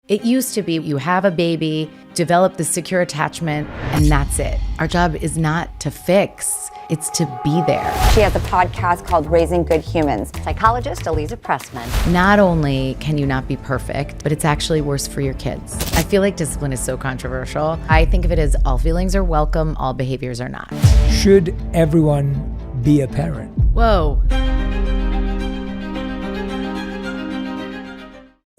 It used to be you have a baby, develop the secure attachment, and that's it. Our job is not to fix, it's to be there. She has a podcast called Raising Good Humans. Psychologist Aliza Pressman. Not only can you not be perfect, but it's actually worse for your kids. I feel like discipline is so controversial. I think of it as all feelings are welcome, all behaviors are not. Should everyone be a parent? Whoa.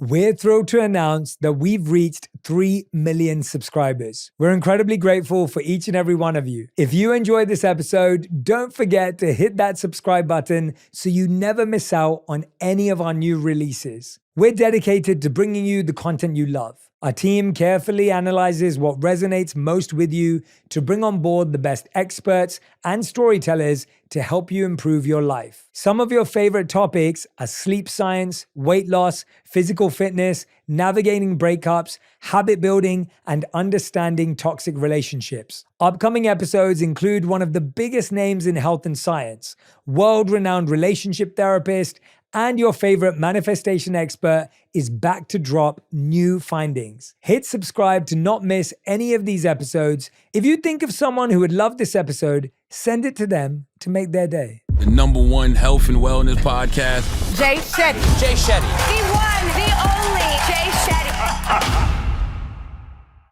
We're thrilled to announce that we've reached 3 million subscribers. We're incredibly grateful for each and every one of you. If you enjoyed this episode, don't forget to hit that subscribe button so you never miss out on any of our new releases. We're dedicated to bringing you the content you love. Our team carefully analyzes what resonates most with you to bring on board the best experts and storytellers to help you improve your life. Some of your favorite topics are sleep science, weight loss, physical fitness, navigating breakups, habit building, and understanding toxic relationships. Upcoming episodes include one of the biggest names in health and science, world-renowned relationship therapist, and your favorite manifestation expert is back to drop new findings. Hit subscribe to not miss any of these episodes. If you think of someone who would love this episode, send it to them to make their day. The #1 health and wellness podcast. Jay Shetty. Jay Shetty. The one, the only Jay Shetty.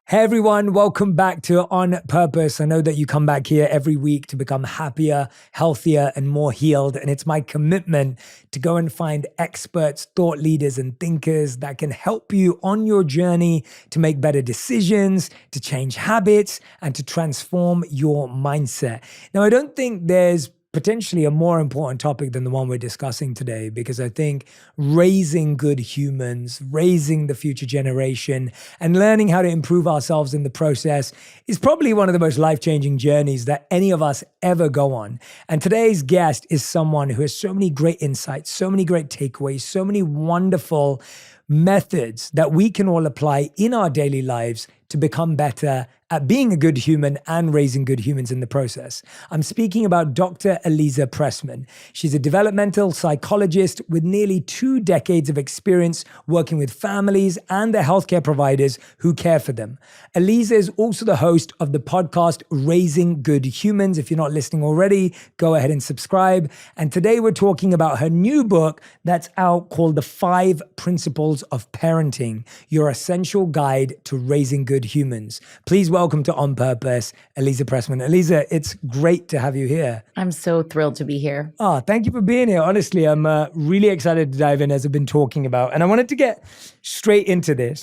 Hey everyone, welcome back to On Purpose. I know that you come back here every week to become happier, healthier, and more healed. And it's my commitment to go and find experts, thought leaders, and thinkers that can help you on your journey to make better decisions, to change habits, and to transform your mindset. Now, I don't think there's potentially a more important topic than the one we're discussing today, because I think raising good humans, raising the future generation, and learning how to improve ourselves in the process is probably one of the most life-changing journeys that any of us ever go on. And today's guest is someone who has so many great insights, so many great takeaways, so many wonderful methods that we can all apply in our daily lives to become better at being a good human and raising good humans in the process. I'm speaking about Dr. Aliza Pressman. She's a developmental psychologist with nearly 2 decades of experience working with families and the healthcare providers who care for them. Aliza is also the host of the podcast Raising Good Humans. If you're not listening already, go ahead and subscribe. And today we're talking about her new book that's out called The 5 Principles of Parenting, Your Essential Guide to Raising Good Humans. Please welcome to On Purpose, Aliza Pressman. Aliza, it's great to have you here. I'm so thrilled to be here. Oh, thank you for being here. Honestly, I'm really excited to dive in, as I've been talking about. And I wanted to get straight into this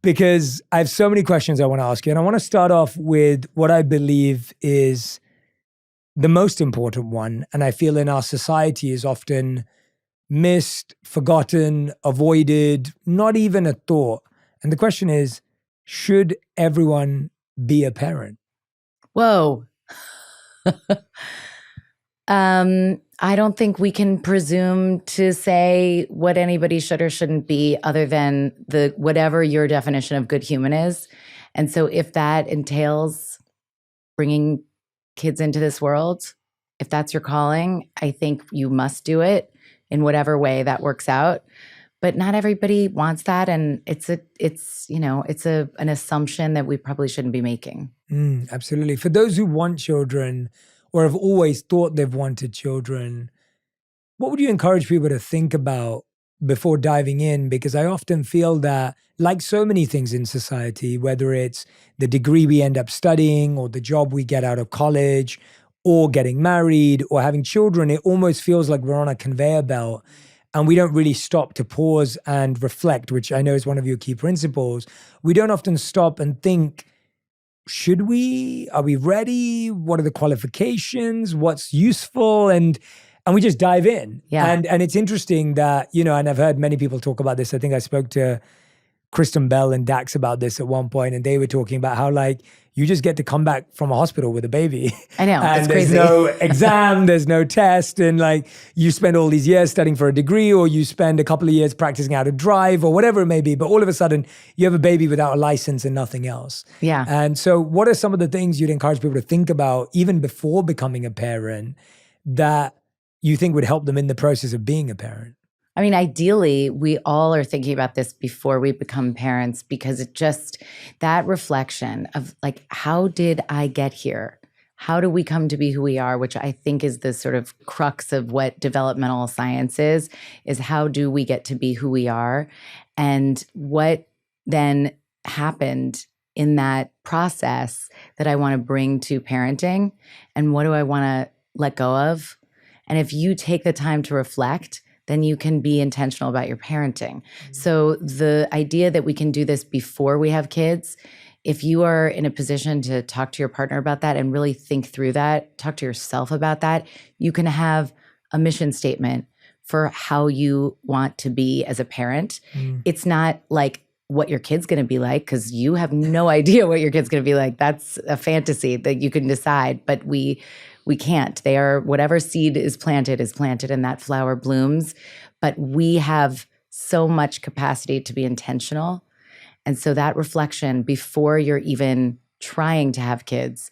because I have so many questions I want to ask you. And I want to start off with what I believe is the most important one. And I feel in our society is often missed, forgotten, avoided, not even a thought. And the question is, should everyone be a parent? Whoa. I don't think we can presume to say what anybody should or shouldn't be other than whatever your definition of good human is. And so if that entails bringing kids into this world, if that's your calling, I think you must do it in whatever way that works out. But not everybody wants that, and it's an assumption that we probably shouldn't be making. Absolutely. For those who want children or have always thought they've wanted children, what would you encourage people to think about before diving in? Because I often feel that, like so many things in society, whether it's the degree we end up studying or the job we get out of college or getting married or having children, it almost feels like we're on a conveyor belt. And we don't really stop to pause and reflect, which I know is one of your key principles. We don't often stop and think, should we? Are we ready? What are the qualifications? What's useful? And we just dive in. Yeah. And it's interesting that, and I've heard many people talk about this. I think I spoke to Kristen Bell and Dax about this at one point, and they were talking about how you just get to come back from a hospital with a baby. I know, and it's crazy. There's no exam, there's no test, and you spend all these years studying for a degree, or you spend a couple of years practicing how to drive, or whatever it may be, but all of a sudden you have a baby without a license and nothing else. Yeah. And so what are some of the things you'd encourage people to think about even before becoming a parent that you think would help them in the process of being a parent? I mean, ideally, we all are thinking about this before we become parents, because it just, that reflection of like, how did I get here? How do we come to be who we are? Which I think is the sort of crux of what developmental science is how do we get to be who we are? And what then happened in that process that I want to bring to parenting? And what do I want to let go of? And if you take the time to reflect, then you can be intentional about your parenting. So the idea that we can do this before we have kids, if you are in a position to talk to your partner about that and really think through that, talk to yourself about that, you can have a mission statement for how you want to be as a parent. It's not like what your kid's going to be like, because you have no idea what your kid's going to be like. That's a fantasy that you can decide, but we can't. They are, whatever seed is planted and that flower blooms. But we have so much capacity to be intentional. And so that reflection before you're even trying to have kids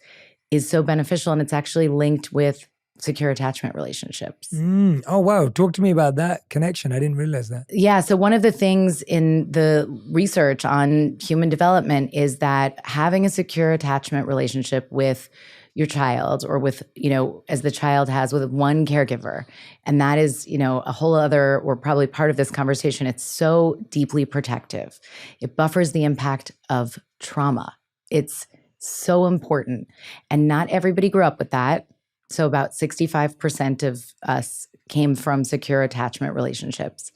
is so beneficial. And it's actually linked with secure attachment relationships. Oh, wow. Talk to me about that connection. I didn't realize that. Yeah. So one of the things in the research on human development is that having a secure attachment relationship with your child, or with, as the child has with one caregiver. And that is, a whole other, or probably part of this conversation. It's so deeply protective. It buffers the impact of trauma. It's so important. And not everybody grew up with that. So about 65% of us came from secure attachment relationships.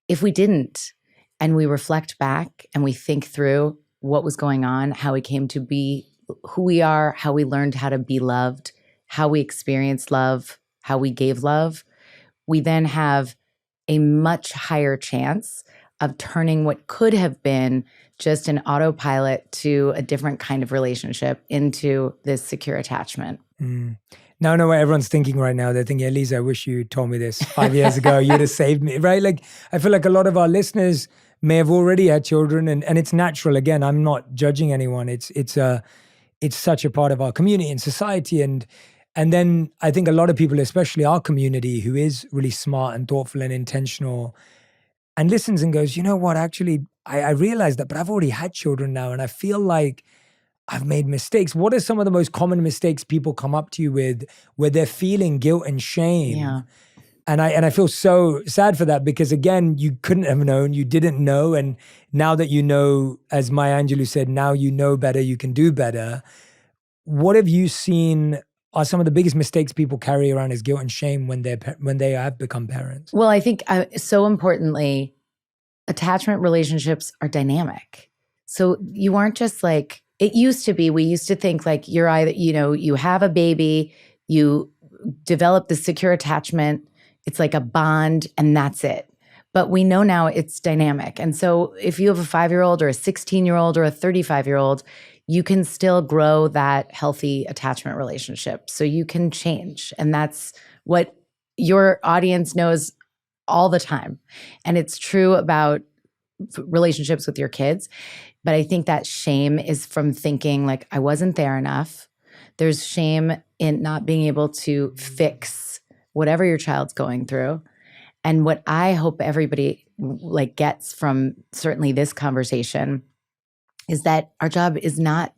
If we didn't, and we reflect back and we think through what was going on, how we came to be who we are, how we learned how to be loved, how we experienced love, how we gave love, we then have a much higher chance of turning what could have been just an autopilot to a different kind of relationship into this secure attachment. Now I know what everyone's thinking right now. They're thinking, Aliza, I wish you told me this 5 years ago. You'd have saved me, right? Like, I feel like a lot of our listeners may have already had children, and it's natural. Again, I'm not judging anyone. It's such a part of our community and society. And then I think a lot of people, especially our community, who is really smart and thoughtful and intentional, and listens and goes, you know what, actually, I realize that, but I've already had children now, and I feel like I've made mistakes. What are some of the most common mistakes people come up to you with where they're feeling guilt and shame? Yeah. And I feel so sad for that, because again, you couldn't have known, you didn't know. And now that you know, as Maya Angelou said, now you know better, you can do better. What have you seen are some of the biggest mistakes people carry around as guilt and shame when they have become parents? Well, I think so importantly, attachment relationships are dynamic. So you aren't just like, it used to be, we used to think like you're either, you have a baby, you develop the secure attachment, it's like a bond, and that's it. But we know now it's dynamic. And so if you have a 5-year-old or a 16-year-old or a 35-year-old, you can still grow that healthy attachment relationship. So you can change. And that's what your audience knows all the time. And it's true about relationships with your kids. But I think that shame is from thinking like, I wasn't there enough. There's shame in not being able to fix whatever your child's going through. And what I hope everybody like gets from certainly this conversation is that our job is not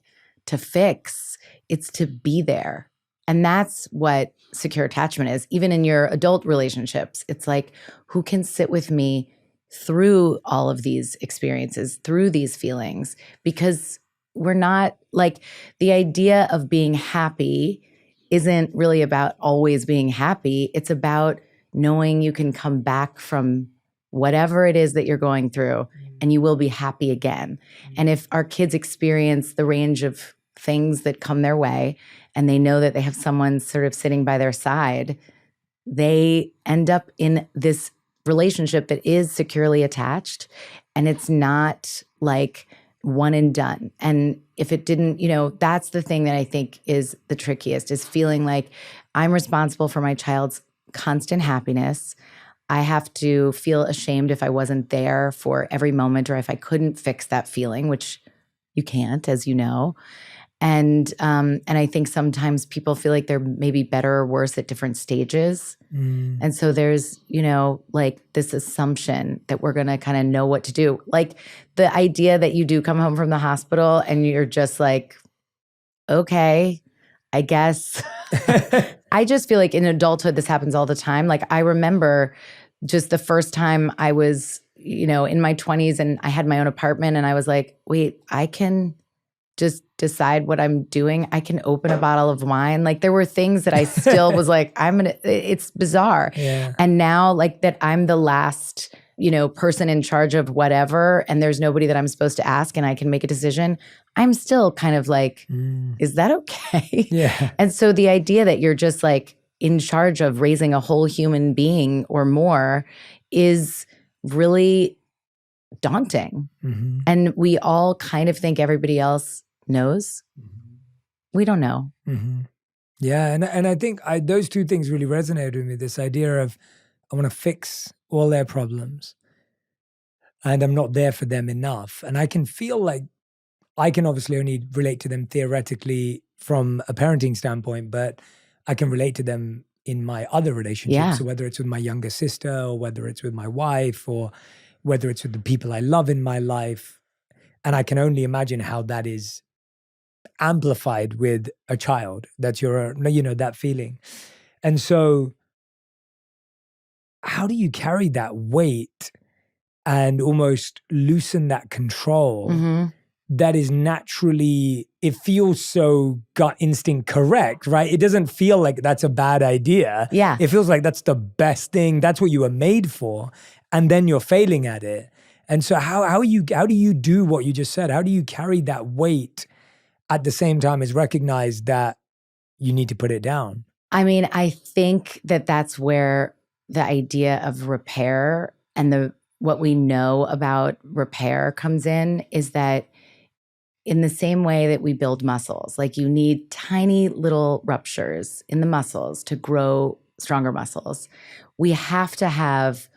to fix, it's to be there. And that's what secure attachment is. Even in your adult relationships, it's like, who can sit with me through all of these experiences, through these feelings? Because we're not like, the idea of being happy isn't really about always being happy. It's about knowing you can come back from whatever it is that you're going through and you will be happy again. And if our kids experience the range of things that come their way and they know that they have someone sort of sitting by their side, they end up in this relationship that is securely attached, and it's not like one and done. And if it didn't, that's the thing that I think is the trickiest, is feeling like I'm responsible for my child's constant happiness. I have to feel ashamed if I wasn't there for every moment, or if I couldn't fix that feeling, which you can't, as you know. And I think sometimes people feel like they're maybe better or worse at different stages. And so there's, like this assumption that we're going to kind of know what to do. Like the idea that you do come home from the hospital and you're just like, okay, I guess. I just feel like in adulthood, this happens all the time. Like I remember just the first time I was, in my 20s and I had my own apartment and I was like, wait, I can just decide what I'm doing. I can open a bottle of wine. Like there were things that I still was like, it's bizarre. Yeah. And now like that I'm the last, person in charge of whatever, and there's nobody that I'm supposed to ask and I can make a decision. I'm still kind of like, is that okay? Yeah. And so the idea that you're just like in charge of raising a whole human being or more is really daunting. And we all kind of think everybody else knows. We don't know. Yeah. And I think those two things really resonated with me. This idea of I want to fix all their problems and I'm not there for them enough. And I can feel like I can obviously only relate to them theoretically from a parenting standpoint, but I can relate to them in my other relationships. Yeah. So whether it's with my younger sister or whether it's with my wife or whether it's with the people I love in my life. And I can only imagine how that is amplified with a child. That's that feeling. And so how do you carry that weight and almost loosen that control that is naturally, it feels so gut instinct correct, right? It doesn't feel like that's a bad idea. Yeah. It feels like that's the best thing. That's what you were made for. And then you're failing at it. And so how do you do what you just said? How do you carry that weight at the same time as recognize that you need to put it down? I mean, I think that that's where the idea of repair and what we know about repair comes in, is that in the same way that we build muscles, like you need tiny little ruptures in the muscles to grow stronger muscles. We have to have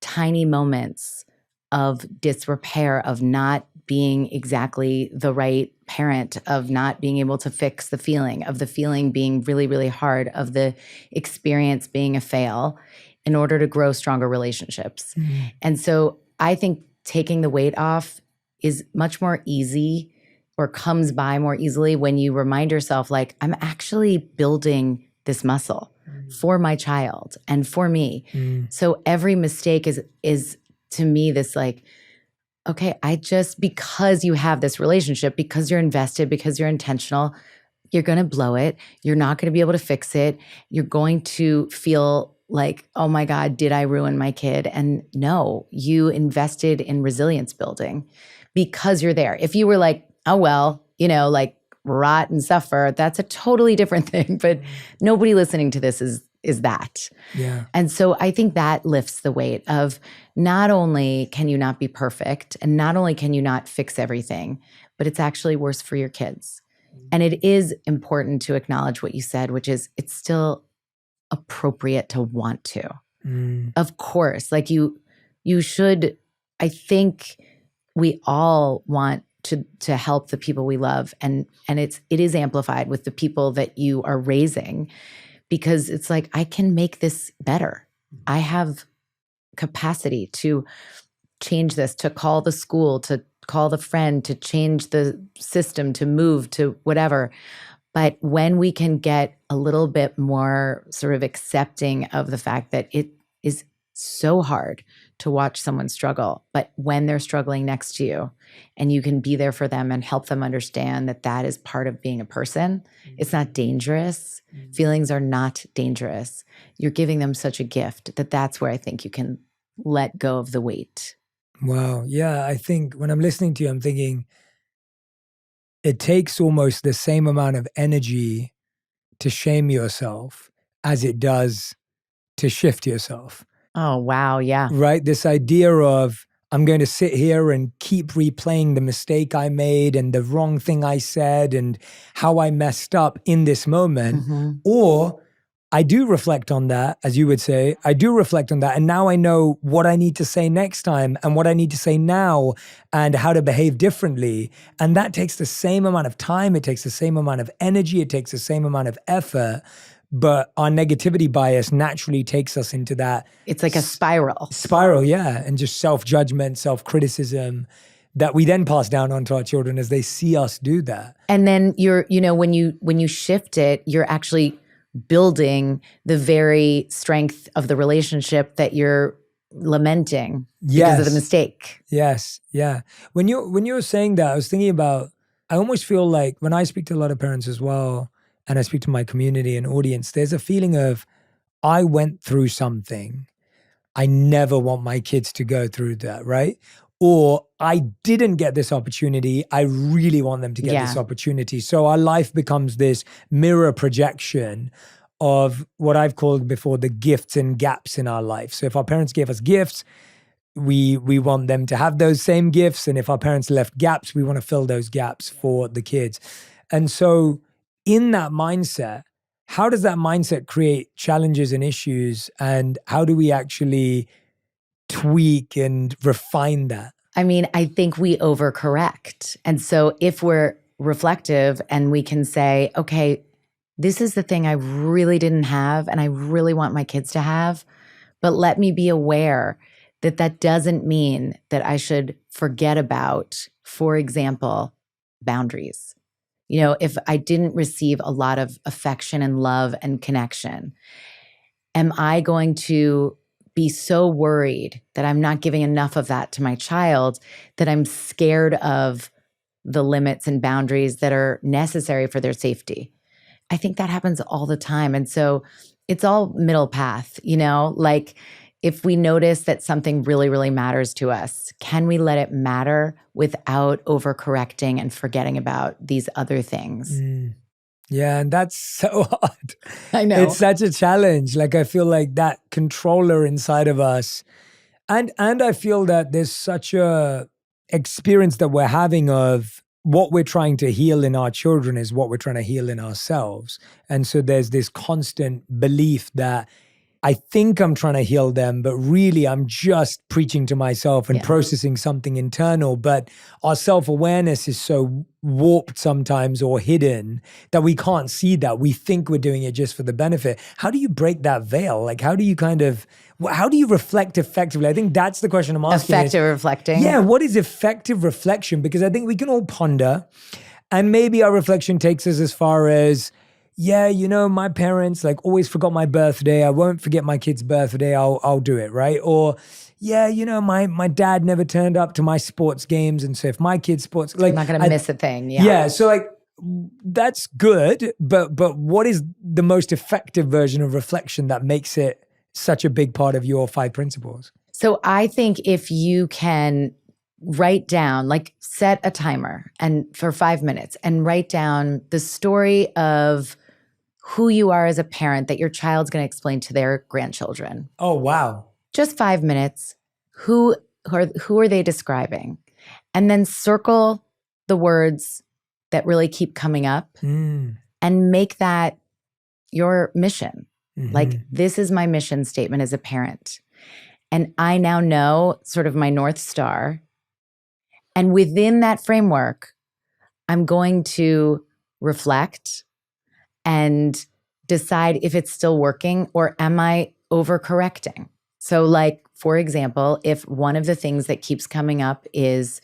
tiny moments of disrepair, of not being exactly the right parent, of not being able to fix the feeling being really, really hard, of the experience being a fail, in order to grow stronger relationships. And so I think taking the weight off is much more easy, or comes by more easily, when you remind yourself, like, I'm actually building this muscle for my child and for me. So every mistake is to me this like, okay, because you have this relationship, because you're invested, because you're intentional, you're going to blow it. You're not going to be able to fix it. You're going to feel like, oh my God, did I ruin my kid? And no, you invested in resilience building because you're there. If you were like, oh, well, like rot and suffer, that's a totally different thing. But nobody listening to this is that. Yeah. And so I think that lifts the weight of, not only can you not be perfect, and not only can you not fix everything, but it's actually worse for your kids. And it is important to acknowledge what you said, which is it's still appropriate to want to. Of course, like you should. I think we all want to help the people we love, and it is amplified with the people that you are raising, because it's like, I can make this better. I have capacity to change this, to call the school, to call the friend, to change the system, to move, to whatever. But when we can get a little bit more sort of accepting of the fact that it is so hard to watch someone struggle, but when they're struggling next to you, and you can be there for them and help them understand that that is part of being a person, it's not dangerous. Feelings are not dangerous. You're giving them such a gift that's where I think you can let go of the weight. Wow. Yeah. I think when I'm listening to you, I'm thinking it takes almost the same amount of energy to shame yourself as it does to shift yourself. Oh, wow. Yeah. Right? This idea of, I'm going to sit here and keep replaying the mistake I made and the wrong thing I said and how I messed up in this moment. Or I do reflect on that, as you would say. I do reflect on that. And now I know what I need to say next time and what I need to say now and how to behave differently. And that takes the same amount of time. It takes the same amount of energy. It takes the same amount of effort. But our negativity bias naturally takes us into that. It's like a spiral. Spiral, yeah. And just self-judgment, self-criticism that we then pass down onto our children as they see us do that. And then when you shift it, you're actually building the very strength of the relationship that you're lamenting because of the mistake. Yes. Yeah. When you were saying that, I was thinking about, I almost feel like when I speak to a lot of parents as well, and I speak to my community and audience, there's a feeling of, I went through something. I never want my kids to go through that, right? Or I didn't get this opportunity. I really want them to get this opportunity. So our life becomes this mirror projection of what I've called before the gifts and gaps in our life. So if our parents gave us gifts, we want them to have those same gifts. And if our parents left gaps, we want to fill those gaps for the kids. And so in that mindset, how does that mindset create challenges and issues? And how do we actually tweak and refine that? I mean, I think we overcorrect. And so if we're reflective and we can say, okay, this is the thing I really didn't have and I really want my kids to have, but let me be aware that that doesn't mean that I should forget about, for example, boundaries. You know, if I didn't receive a lot of affection and love and connection, am I going to be so worried that I'm not giving enough of that to my child that I'm scared of the limits and boundaries that are necessary for their safety? I think that happens all the time. And so it's all middle path, like if we notice that something really, really matters to us, can we let it matter without overcorrecting and forgetting about these other things? Yeah, and that's so hard. I know. It's such a challenge. Like I feel like that controller inside of us. And I feel that there's such a experience that we're having of what we're trying to heal in our children is what we're trying to heal in ourselves. And so there's this constant belief that I think I'm trying to heal them, but really I'm just preaching to myself and processing something internal. But our self-awareness is so warped sometimes or hidden that we can't see that. We think we're doing it just for the benefit. How do you break that veil? Like, how do you reflect effectively? I think that's the question I'm asking. Effective reflecting. Yeah, what is effective reflection? Because I think we can all ponder, and maybe our reflection takes us as far as, my parents always forgot my birthday. I won't forget my kid's birthday. I'll do it, right? Or, my dad never turned up to my sports games. And so if my kid's sports, I'm not going to miss a thing. Yeah. So that's good. But what is the most effective version of reflection that makes it such a big part of your 5 principles? So I think if you can write down, set a timer and for 5 minutes and write down the story of who you are as a parent that your child's going to explain to their grandchildren. Oh, wow. Just 5 minutes. Who are they describing? And then circle the words that really keep coming up and make that your mission. Mm-hmm. This is my mission statement as a parent. And I now know sort of my North Star. And within that framework, I'm going to reflect and decide if it's still working or am I overcorrecting? So for example, if one of the things that keeps coming up is,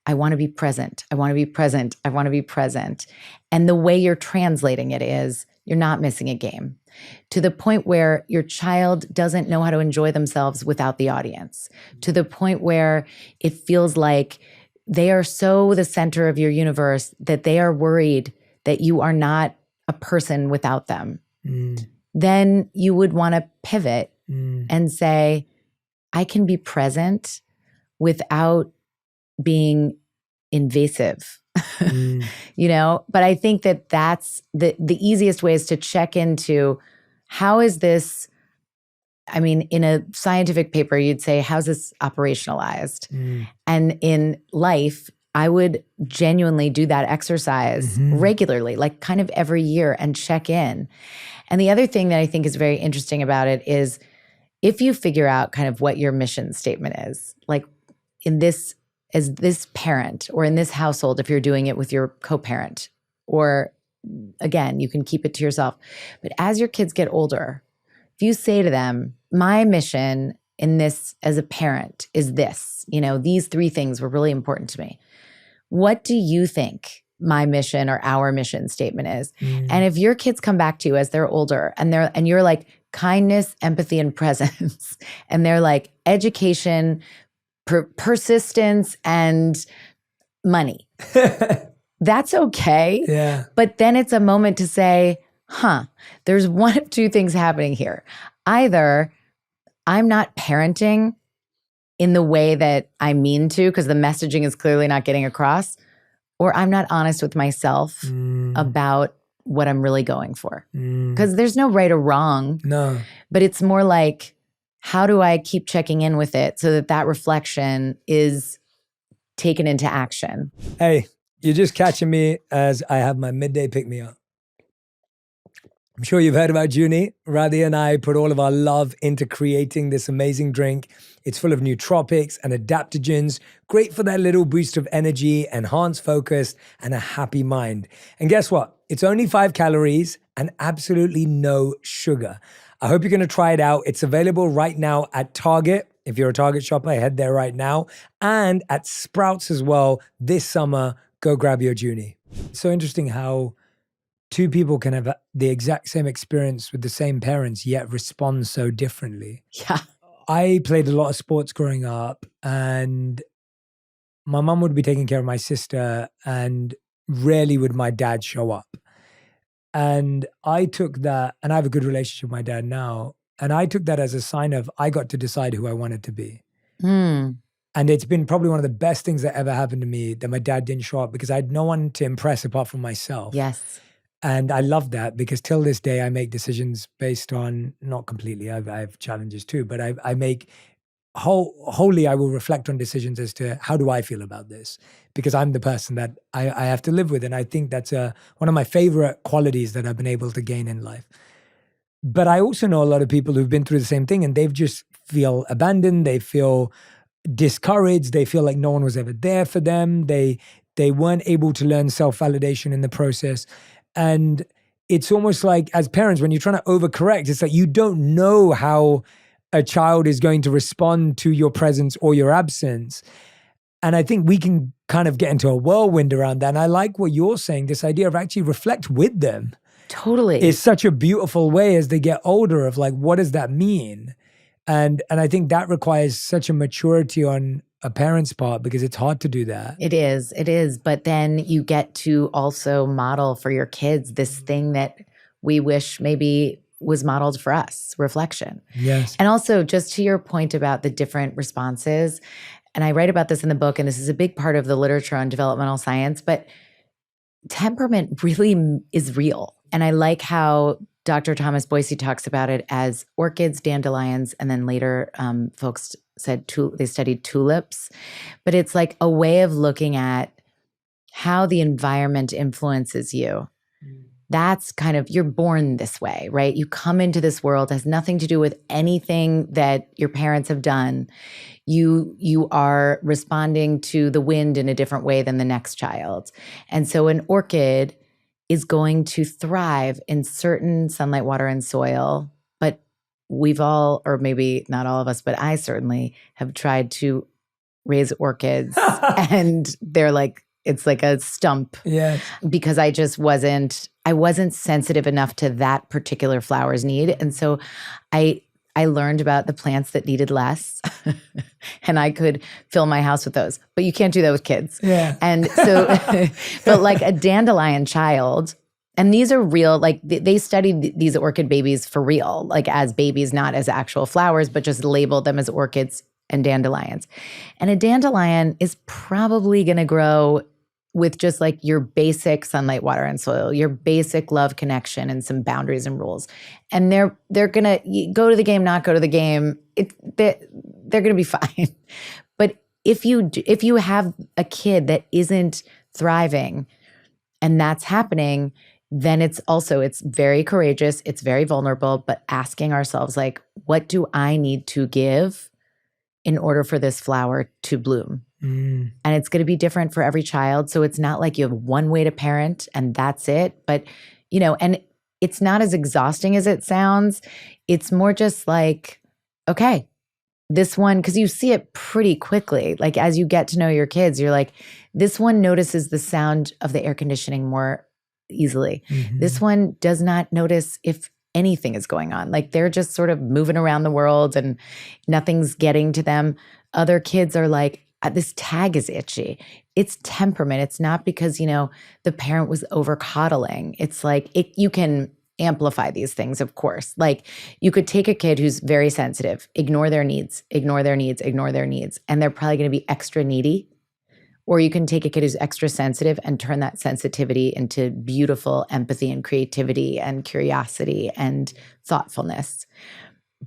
I want to be present, I want to be present, I want to be present. And the way you're translating it is, you're not missing a game, to the point where your child doesn't know how to enjoy themselves without the audience, to the point where it feels like they are so the center of your universe that they are worried that you are not a person without them. Then you would want to pivot and say, I can be present without being invasive, but I think that that's the easiest way is to check into how is this, in a scientific paper, you'd say, how's this operationalized? And in life, I would genuinely do that exercise regularly, like kind of every year, and check in. And the other thing that I think is very interesting about it is if you figure out kind of what your mission statement is, like in this, as this parent or in this household, if you're doing it with your co-parent, or again, you can keep it to yourself. But as your kids get older, if you say to them, my mission in this as a parent is this, these 3 things were really important to me. What do you think my mission or our mission statement is? And if your kids come back to you as they're older and you're like kindness, empathy, and presence, and they're like education, persistence, and money, that's okay. Yeah. But then it's a moment to say, there's one of 2 things happening here. Either I'm not parenting in the way that I mean to, because the messaging is clearly not getting across, or I'm not honest with myself about what I'm really going for. Because there's no right or wrong. No. But it's more like, how do I keep checking in with it so that that reflection is taken into action? Hey, you're just catching me as I have my midday pick-me-up. I'm sure you've heard about Junie. Radhi and I put all of our love into creating this amazing drink. It's full of nootropics and adaptogens, great for that little boost of energy, enhanced focus, and a happy mind. And guess what? It's only 5 calories and absolutely no sugar. I hope you're going to try it out. It's available right now at Target. If you're a Target shopper, head there right now. And at Sprouts as well this summer. Go grab your Junie. It's so interesting how 2 people can have the exact same experience with the same parents, yet respond so differently. Yeah. I played a lot of sports growing up, and my mom would be taking care of my sister, and rarely would my dad show up. And I took that, and I have a good relationship with my dad now, and I took that as a sign of I got to decide who I wanted to be. And it's been probably one of the best things that ever happened to me that my dad didn't show up, because I had no one to impress apart from myself. Yes. And I love that, because till this day, I make decisions based on, not completely, I have challenges too, but I make, wholly I will reflect on decisions as to how do I feel about this, because I'm the person that I have to live with. And I think that's one of my favorite qualities that I've been able to gain in life. But I also know a lot of people who've been through the same thing, and they've just feel abandoned, they feel discouraged, they feel like no one was ever there for them, they weren't able to learn self-validation in the process. And it's almost like, as parents, when you're trying to overcorrect, it's like you don't know how a child is going to respond to your presence or your absence. And I think we can kind of get into a whirlwind around that. And I like what you're saying, this idea of actually reflect with them. Totally. Is such a beautiful way as they get older of like, what does that mean? And I think that requires such a maturity on a parent's part, because it's hard to do that. It is. But then you get to also model for your kids this thing that we wish maybe was modeled for us, reflection. Yes. And also, just to your point about the different responses, and I write about this in the book, and this is a big part of the literature on developmental science, but temperament really is real. And I like how Dr. Thomas Boyce talks about it as orchids, dandelions, and then later folks said they studied tulips. But it's like a way of looking at how the environment influences you. That's kind of, you're born this way, right? You come into this world, has nothing to do with anything that your parents have done. You are responding to the wind in a different way than the next child. And so an orchid is going to thrive in certain sunlight, water, and soil. But we've all, or maybe not all of us, but I certainly have tried to raise orchids and they're like, it's like a stump. Yeah. Because I just wasn't sensitive enough to that particular flower's need. And so I learned about the plants that needed less and I could fill my house with those. But you can't do that with kids. Yeah. And so, but like a dandelion child, and these are real, like they studied these orchid babies for real, like as babies, not as actual flowers, but just labeled them as orchids and dandelions. And a dandelion is probably going to grow with just like your basic sunlight, water, and soil, your basic love connection and some boundaries and rules. And they're going to go to the game, not go to the game. They're going to be fine. But if you have a kid that isn't thriving and that's happening, then it's very courageous, it's very vulnerable, but asking ourselves, like, what do I need to give in order for this flower to bloom? And it's going to be different for every child. So it's not like you have one way to parent and that's it. But, and it's not as exhausting as it sounds. It's more just like, okay, this one, because you see it pretty quickly. Like as you get to know your kids, you're like, this one notices the sound of the air conditioning more easily. This one does not notice if anything is going on. Like they're just sort of moving around the world and nothing's getting to them. Other kids are like, this tag is itchy. It's temperament. It's not because, the parent was over coddling. It's like you can amplify these things, of course. Like you could take a kid who's very sensitive, ignore their needs, and they're probably going to be extra needy. Or you can take a kid who's extra sensitive and turn that sensitivity into beautiful empathy and creativity and curiosity and thoughtfulness.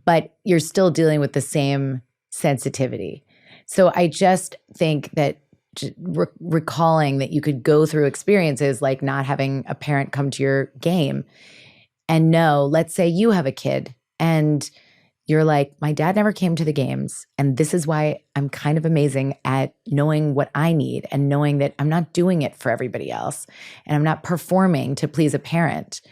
But you're still dealing with the same sensitivity. So I just think that recalling that you could go through experiences like not having a parent come to your game and know, let's say you have a kid and you're like, my dad never came to the games. And this is why I'm kind of amazing at knowing what I need and knowing that I'm not doing it for everybody else. And I'm not performing to please a parent.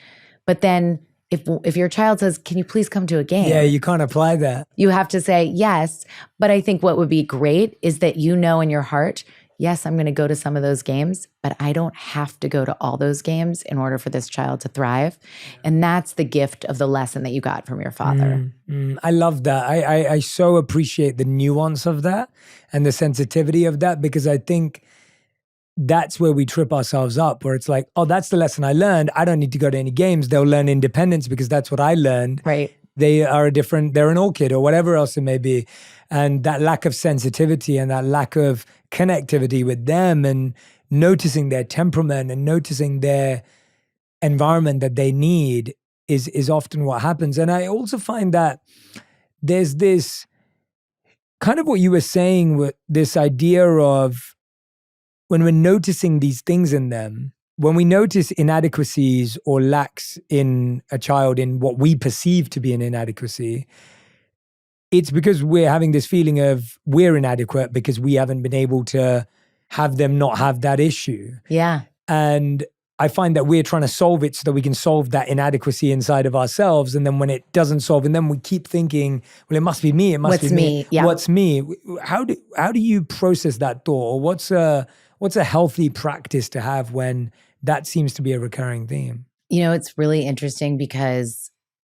But then if your child says, can you please come to a game? Yeah, you can't apply that. You have to say yes. But I think what would be great is that you know in your heart, yes, I'm going to go to some of those games, but I don't have to go to all those games in order for this child to thrive. And that's the gift of the lesson that you got from your father. I love that. I so appreciate the nuance of that and the sensitivity of that, because I think that's where we trip ourselves up, where it's like, oh, that's the lesson I learned. I don't need to go to any games. They'll learn independence because that's what I learned. Right. They're an orchid or whatever else it may be. And that lack of sensitivity and that lack of connectivity with them and noticing their temperament and noticing their environment that they need is often what happens. And I also find that there's this kind of what you were saying with this idea of when we're noticing these things in them, when we notice inadequacies or lacks in a child in what we perceive to be an inadequacy, it's because we're having this feeling of we're inadequate because we haven't been able to have them not have that issue. Yeah. And I find that we're trying to solve it so that we can solve that inadequacy inside of ourselves. And then when it doesn't solve, and then we keep thinking, well, it must be me. It must be me. Yeah. What's me? How do you process that thought? Or what's a healthy practice to have when that seems to be a recurring theme? It's really interesting because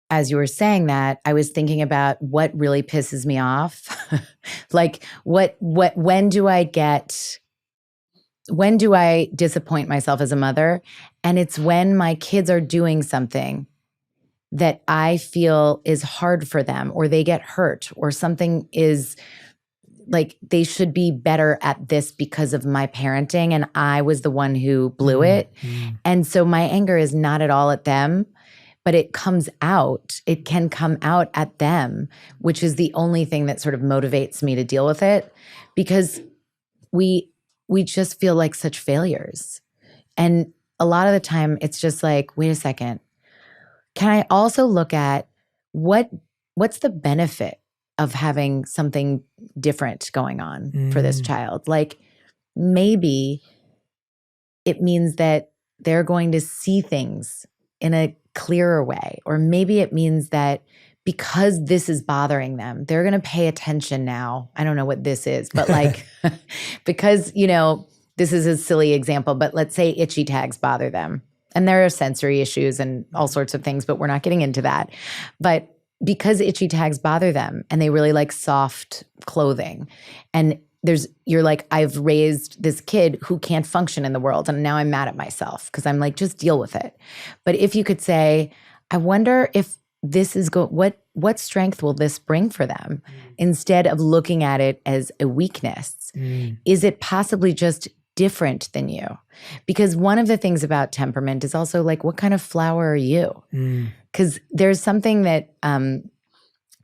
as you were saying that, I was thinking about what really pisses me off. Like when do I disappoint myself as a mother? And it's when my kids are doing something that I feel is hard for them, or they get hurt, or something is like they should be better at this because of my parenting and I was the one who blew it. And so my anger is not at all at them, but it comes out. It can come out at them, which is the only thing that sort of motivates me to deal with it, because we just feel like such failures. And a lot of the time it's just like, wait a second, can I also look at what's the benefit of having something different going on for this child? Like maybe it means that they're going to see things in a clearer way, or maybe it means that because this is bothering them, they're going to pay attention now. I don't know what this is, but like, because, this is a silly example, but let's say itchy tags bother them. And there are sensory issues and all sorts of things, but we're not getting into that. But because itchy tags bother them and they really like soft clothing, and you're like, I've raised this kid who can't function in the world, and now I'm mad at myself because I'm like, just deal with it. But if you could say, I wonder if this is what strength will this bring for them, instead of looking at it as a weakness? Is it possibly just different than you? Because one of the things about temperament is also like, what kind of flower are you? Because there's something that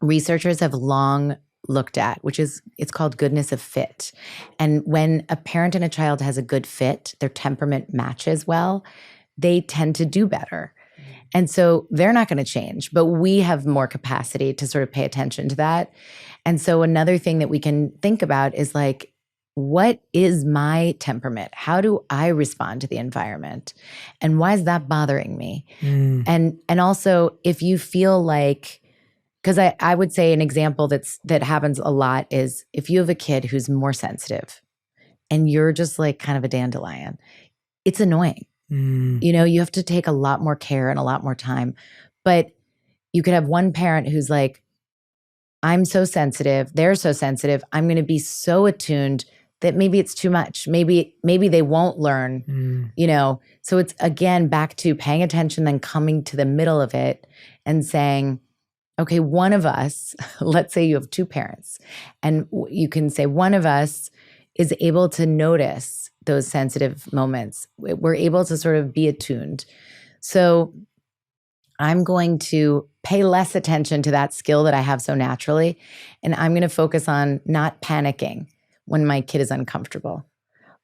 researchers have long looked at, it's called goodness of fit. And when a parent and a child has a good fit, their temperament matches well, they tend to do better. And so they're not going to change, but we have more capacity to sort of pay attention to that. And so another thing that we can think about is like, what is my temperament? How do I respond to the environment? And why is that bothering me? And also, if you feel like, because I would say an example that happens a lot is if you have a kid who's more sensitive and you're just like kind of a dandelion, it's annoying. You have to take a lot more care and a lot more time. But you could have one parent who's like, I'm so sensitive, they're so sensitive, I'm going to be so attuned that maybe it's too much. Maybe they won't learn, So it's, again, back to paying attention, then coming to the middle of it and saying, okay, one of us, let's say you have two parents, and you can say one of us is able to notice those sensitive moments. We're able to sort of be attuned. So I'm going to pay less attention to that skill that I have so naturally, and I'm going to focus on not panicking when my kid is uncomfortable.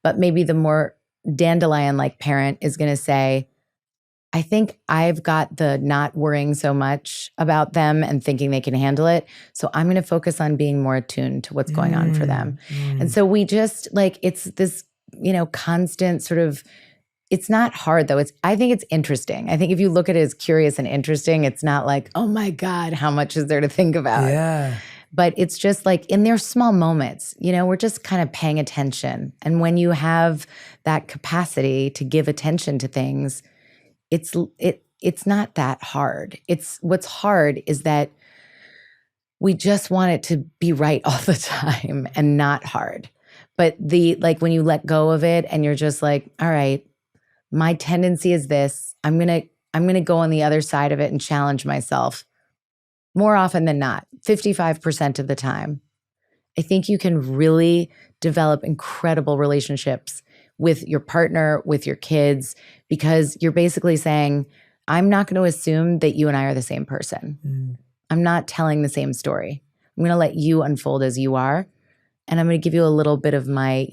But maybe the more dandelion-like parent is going to say, I think I've got the not worrying so much about them and thinking they can handle it. So I'm going to focus on being more attuned to what's going on for them. And so we just it's this, constant sort of, it's not hard though. I think it's interesting. I think if you look at it as curious and interesting, it's not like, oh my God, how much is there to think about? Yeah. But it's just like in their small moments, we're just kind of paying attention. And when you have that capacity to give attention to things, it's not that hard. What's hard is that we just want it to be right all the time and not hard. But when you let go of it and you're just like, all right, my tendency is this, I'm going to go on the other side of it and challenge myself more often than not, 55% of the time. I think you can really develop incredible relationships with your partner, with your kids, because you're basically saying, I'm not going to assume that you and I are the same person. I'm not telling the same story. I'm going to let you unfold as you are. And I'm going to give you a little bit of my,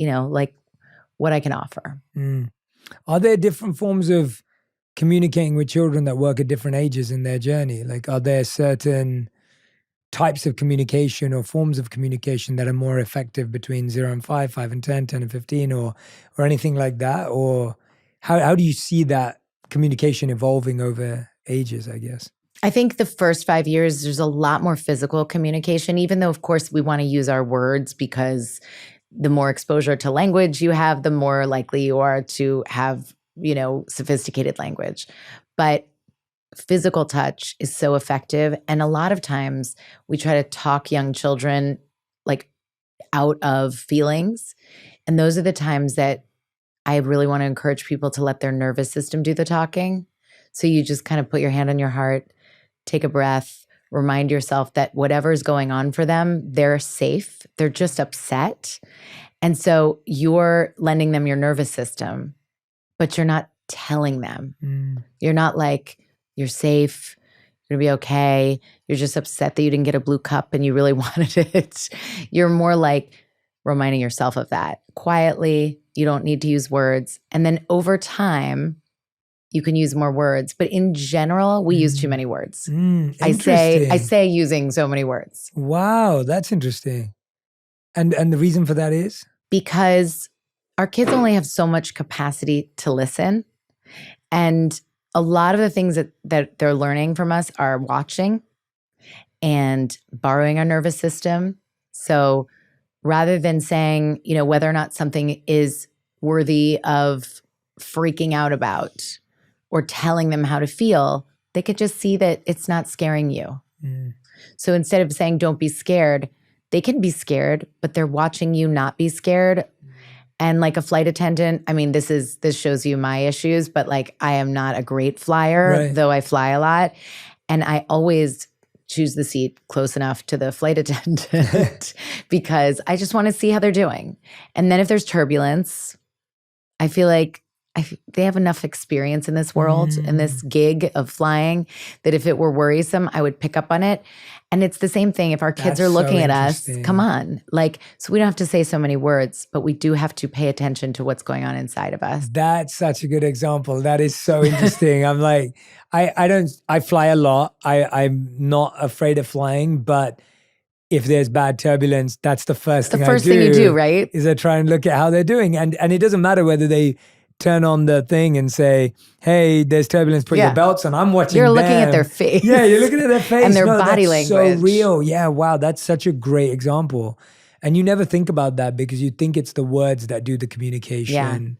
what I can offer. Are there different forms of communicating with children that work at different ages in their journey? Like, are there certain types of communication or forms of communication that are more effective between 0 and 5, 5 and 10, 10 and 15, or anything like that? Or how do you see that communication evolving over ages, I guess? I think the first 5 years, there's a lot more physical communication, even though, of course, we want to use our words because the more exposure to language you have, the more likely you are to have, sophisticated language. But physical touch is so effective. And a lot of times we try to talk young children out of feelings. And those are the times that I really want to encourage people to let their nervous system do the talking. So you just kind of put your hand on your heart, take a breath, remind yourself that whatever is going on for them, they're safe. They're just upset. And so you're lending them your nervous system, but you're not telling them. You're not like, you're safe, you're going to be okay. You're just upset that you didn't get a blue cup and you really wanted it. You're more like reminding yourself of that quietly. You don't need to use words. And then over time, you can use more words. But in general, we use too many words. I say using so many words. Wow, that's interesting. And the reason for that is? Because our kids only have so much capacity to listen. And a lot of the things that they're learning from us are watching and borrowing our nervous system. So rather than saying, whether or not something is worthy of freaking out about or telling them how to feel, they could just see that it's not scaring you. So instead of saying, don't be scared, they can be scared, but they're watching you not be scared. And like a flight attendant, I mean, this shows you my issues, but I am not a great flyer, though I fly a lot. And I always choose the seat close enough to the flight attendant because I just want to see how they're doing. And then if there's turbulence, I feel like they have enough experience in this world, in this gig of flying, that if it were worrisome, I would pick up on it. And it's the same thing if our kids That's are looking so at us, interesting. come on. Like, so we don't have to say so many words, but we do have to pay attention to what's going on inside of us. That's such a good example. That is so interesting. I'm like, I fly a lot. I'm not afraid of flying, but if there's bad turbulence, that's the first thing I do. The first thing you do, right? Is I try and look at how they're doing. And it doesn't matter whether they turn on the thing and say, hey, there's turbulence, put your belts on. I'm watching You're looking them. at their face. Yeah, you're looking at their face. And their No, body that's language. so real. Yeah, wow, that's such a great example. And you never think about that because you think it's the words that do the communication.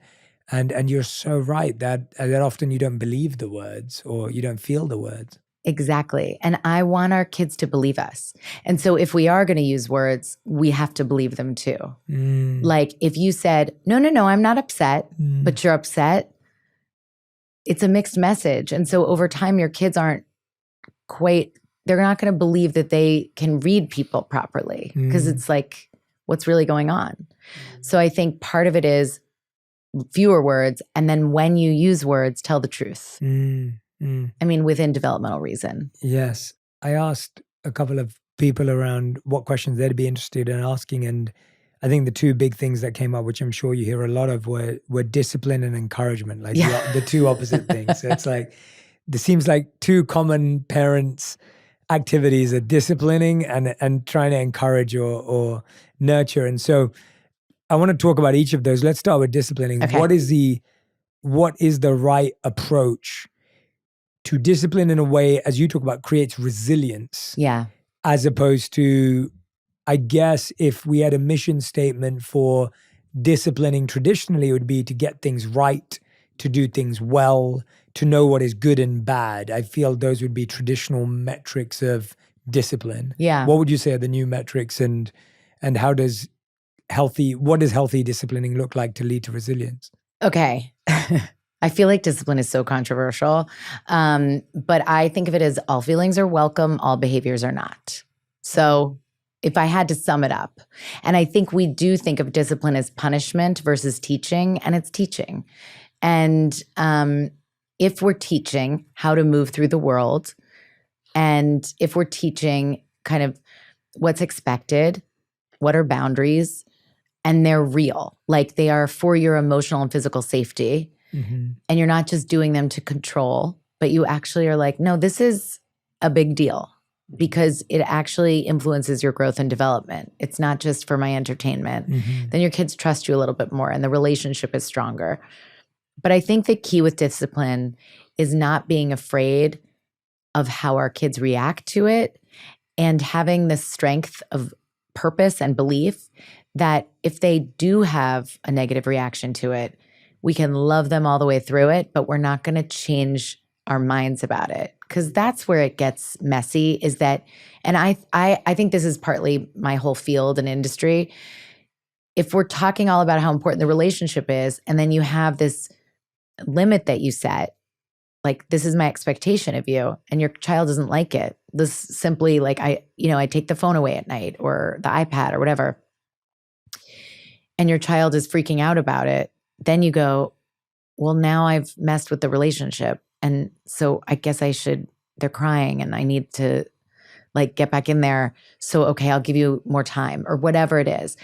And you're so right that often you don't believe the words or you don't feel the words. Exactly. And I want our kids to believe us. And so if we are going to use words, we have to believe them too. Like if you said, no, I'm not upset, but you're upset, it's a mixed message. And so over time, your kids they're not going to believe that they can read people properly because it's like, what's really going on? So I think part of it is fewer words. And then when you use words, tell the truth. I mean, within developmental reason. Yes. I asked a couple of people around what questions they'd be interested in asking. And I think the two big things that came up, which I'm sure you hear a lot of, were discipline and encouragement, like the two opposite things. So it's like, there seems like two common parents' activities are disciplining and trying to encourage or nurture. And so I want to talk about each of those. Let's start with disciplining. Okay. What is the right approach to discipline in a way, as you talk about, creates resilience? Yeah. As opposed to, I guess, if we had a mission statement for disciplining traditionally, it would be to get things right, to do things well, to know what is good and bad. I feel those would be traditional metrics of discipline. Yeah. What would you say are the new metrics, and what does healthy disciplining look like to lead to resilience? Okay. I feel like discipline is so controversial, but I think of it as all feelings are welcome, all behaviors are not. So if I had to sum it up, and I think we do think of discipline as punishment versus teaching, and it's teaching. And if we're teaching how to move through the world, and if we're teaching kind of what's expected, what are boundaries, and they're real, like they are for your emotional and physical safety, and you're not just doing them to control, but you actually are like, no, this is a big deal because it actually influences your growth and development. It's not just for my entertainment. Then your kids trust you a little bit more and the relationship is stronger. But I think the key with discipline is not being afraid of how our kids react to it and having the strength of purpose and belief that if they do have a negative reaction to it, we can love them all the way through it, but we're not going to change our minds about it. Because that's where it gets messy, is that, and I think this is partly my whole field and industry. If we're talking all about how important the relationship is, and then you have this limit that you set, like, this is my expectation of you, and your child doesn't like it. This simply, like, I take the phone away at night or the iPad or whatever, and your child is freaking out about it, then you go, well, now I've messed with the relationship. And so I guess they're crying and I need to like get back in there. So, okay, I'll give you more time or whatever it is.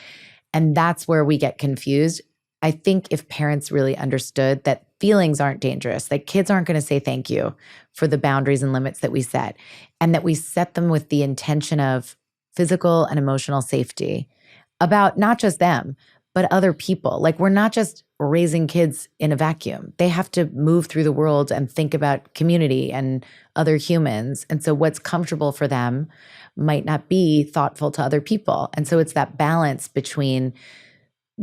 And that's where we get confused. I think if parents really understood that feelings aren't dangerous, that kids aren't going to say thank you for the boundaries and limits that we set, and that we set them with the intention of physical and emotional safety about not just them, but other people. Like, we're not just raising kids in a vacuum. They have to move through the world and think about community and other humans. And so what's comfortable for them might not be thoughtful to other people. And so it's that balance between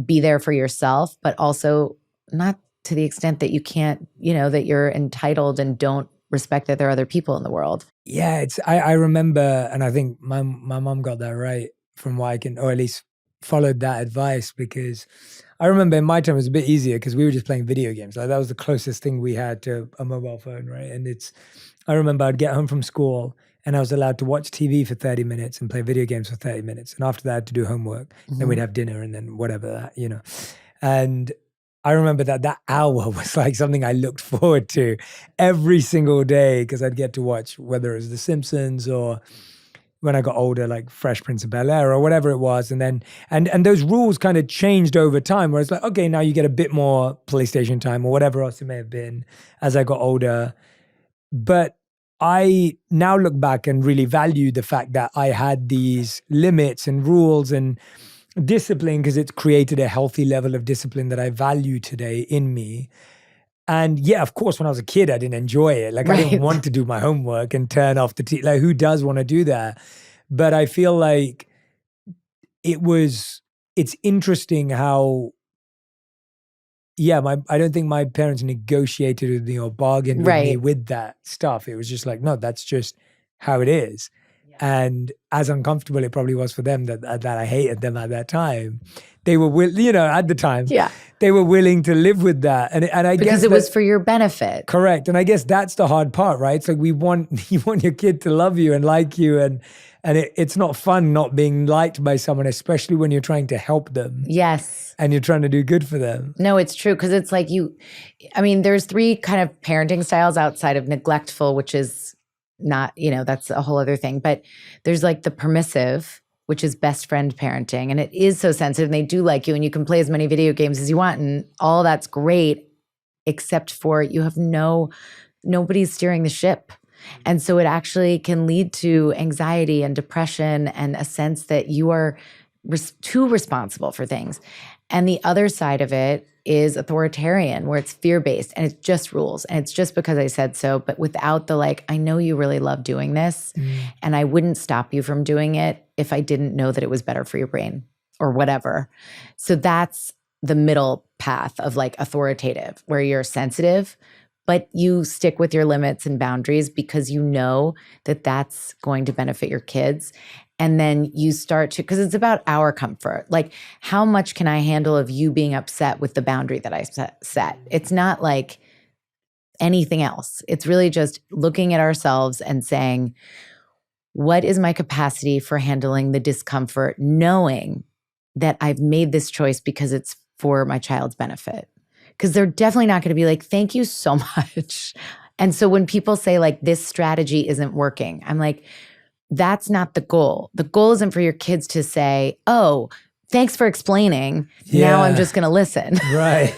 be there for yourself, but also not to the extent that you can't, that you're entitled and don't respect that there are other people in the world. Yeah, I remember, and I think my mom got that right from what I can, or at least followed that advice, because I remember in my time it was a bit easier because we were just playing video games. Like, that was the closest thing we had to a mobile phone, right? And I remember I'd get home from school and I was allowed to watch TV for 30 minutes and play video games for 30 minutes. And after that, I had to do homework. Then we'd have dinner and then whatever that, And I remember that hour was like something I looked forward to every single day because I'd get to watch whether it was The Simpsons or when I got older, like Fresh Prince of Bel-Air or whatever it was. And then, and those rules kind of changed over time where it's like, okay, now you get a bit more PlayStation time or whatever else it may have been as I got older. But I now look back and really value the fact that I had these limits and rules and discipline because it's created a healthy level of discipline that I value today in me. And yeah, of course, when I was a kid, I didn't enjoy it. Like I didn't want to do my homework and turn off the TV. Like who does want to do that? But I feel like it's interesting how, yeah, I don't think my parents negotiated with me or bargained with me with that stuff. It was just like, no, that's just how it is. And as uncomfortable it probably was for them that I hated them at that time, they were at the time, they were willing to live with that, and I guess because it was for your benefit. Correct, and I guess that's the hard part, right? It's like you want your kid to love you and like you, and it's not fun not being liked by someone, especially when you're trying to help them. Yes, and you're trying to do good for them. No, it's true because it's like there's three kind of parenting styles outside of neglectful, which is not, that's a whole other thing. But there's like the permissive, which is best friend parenting. And it is so sensitive and they do like you and you can play as many video games as you want and all that's great, except for you have nobody's steering the ship. And so it actually can lead to anxiety and depression and a sense that you are too responsible for things. And the other side of it is authoritarian, where it's fear-based and it's just rules. And it's just because I said so, but without the I know you really love doing this and I wouldn't stop you from doing it if I didn't know that it was better for your brain or whatever. So that's the middle path of authoritative, where you're sensitive, but you stick with your limits and boundaries because you know that that's going to benefit your kids. And then you start to, because it's about our comfort. Like, how much can I handle of you being upset with the boundary that I set? It's not like anything else. It's really just looking at ourselves and saying, what is my capacity for handling the discomfort, knowing that I've made this choice because it's for my child's benefit? Because they're definitely not going to be like, thank you so much. And so when people say this strategy isn't working, I'm like, that's not the goal. The goal isn't for your kids to say, oh, thanks for explaining. Yeah. Now I'm just going to listen. Right.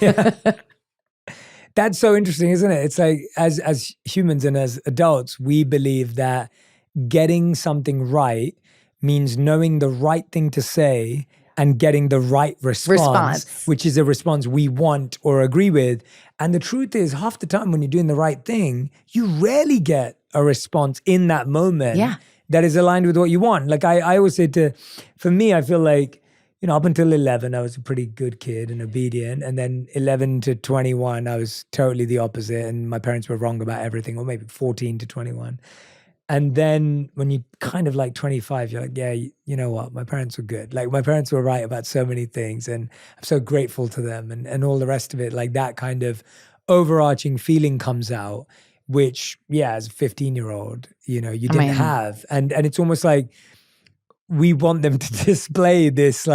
That's so interesting, isn't it? It's like as humans and as adults, we believe that getting something right means knowing the right thing to say and getting the right response, which is a response we want or agree with. And the truth is, half the time when you're doing the right thing, you rarely get a response in that moment. Yeah. That is aligned with what you want. Like I always say for me, I feel like, up until 11, I was a pretty good kid and obedient. And then 11 to 21, I was totally the opposite. And my parents were wrong about everything, or maybe 14 to 21. And then when you kind of 25, you're like, yeah, you know what? My parents were good. Like my parents were right about so many things. And I'm so grateful to them and all the rest of it. Like that kind of overarching feeling comes out, which, yeah, as a 15-year-old, you didn't have. And it's almost like we want them to display this,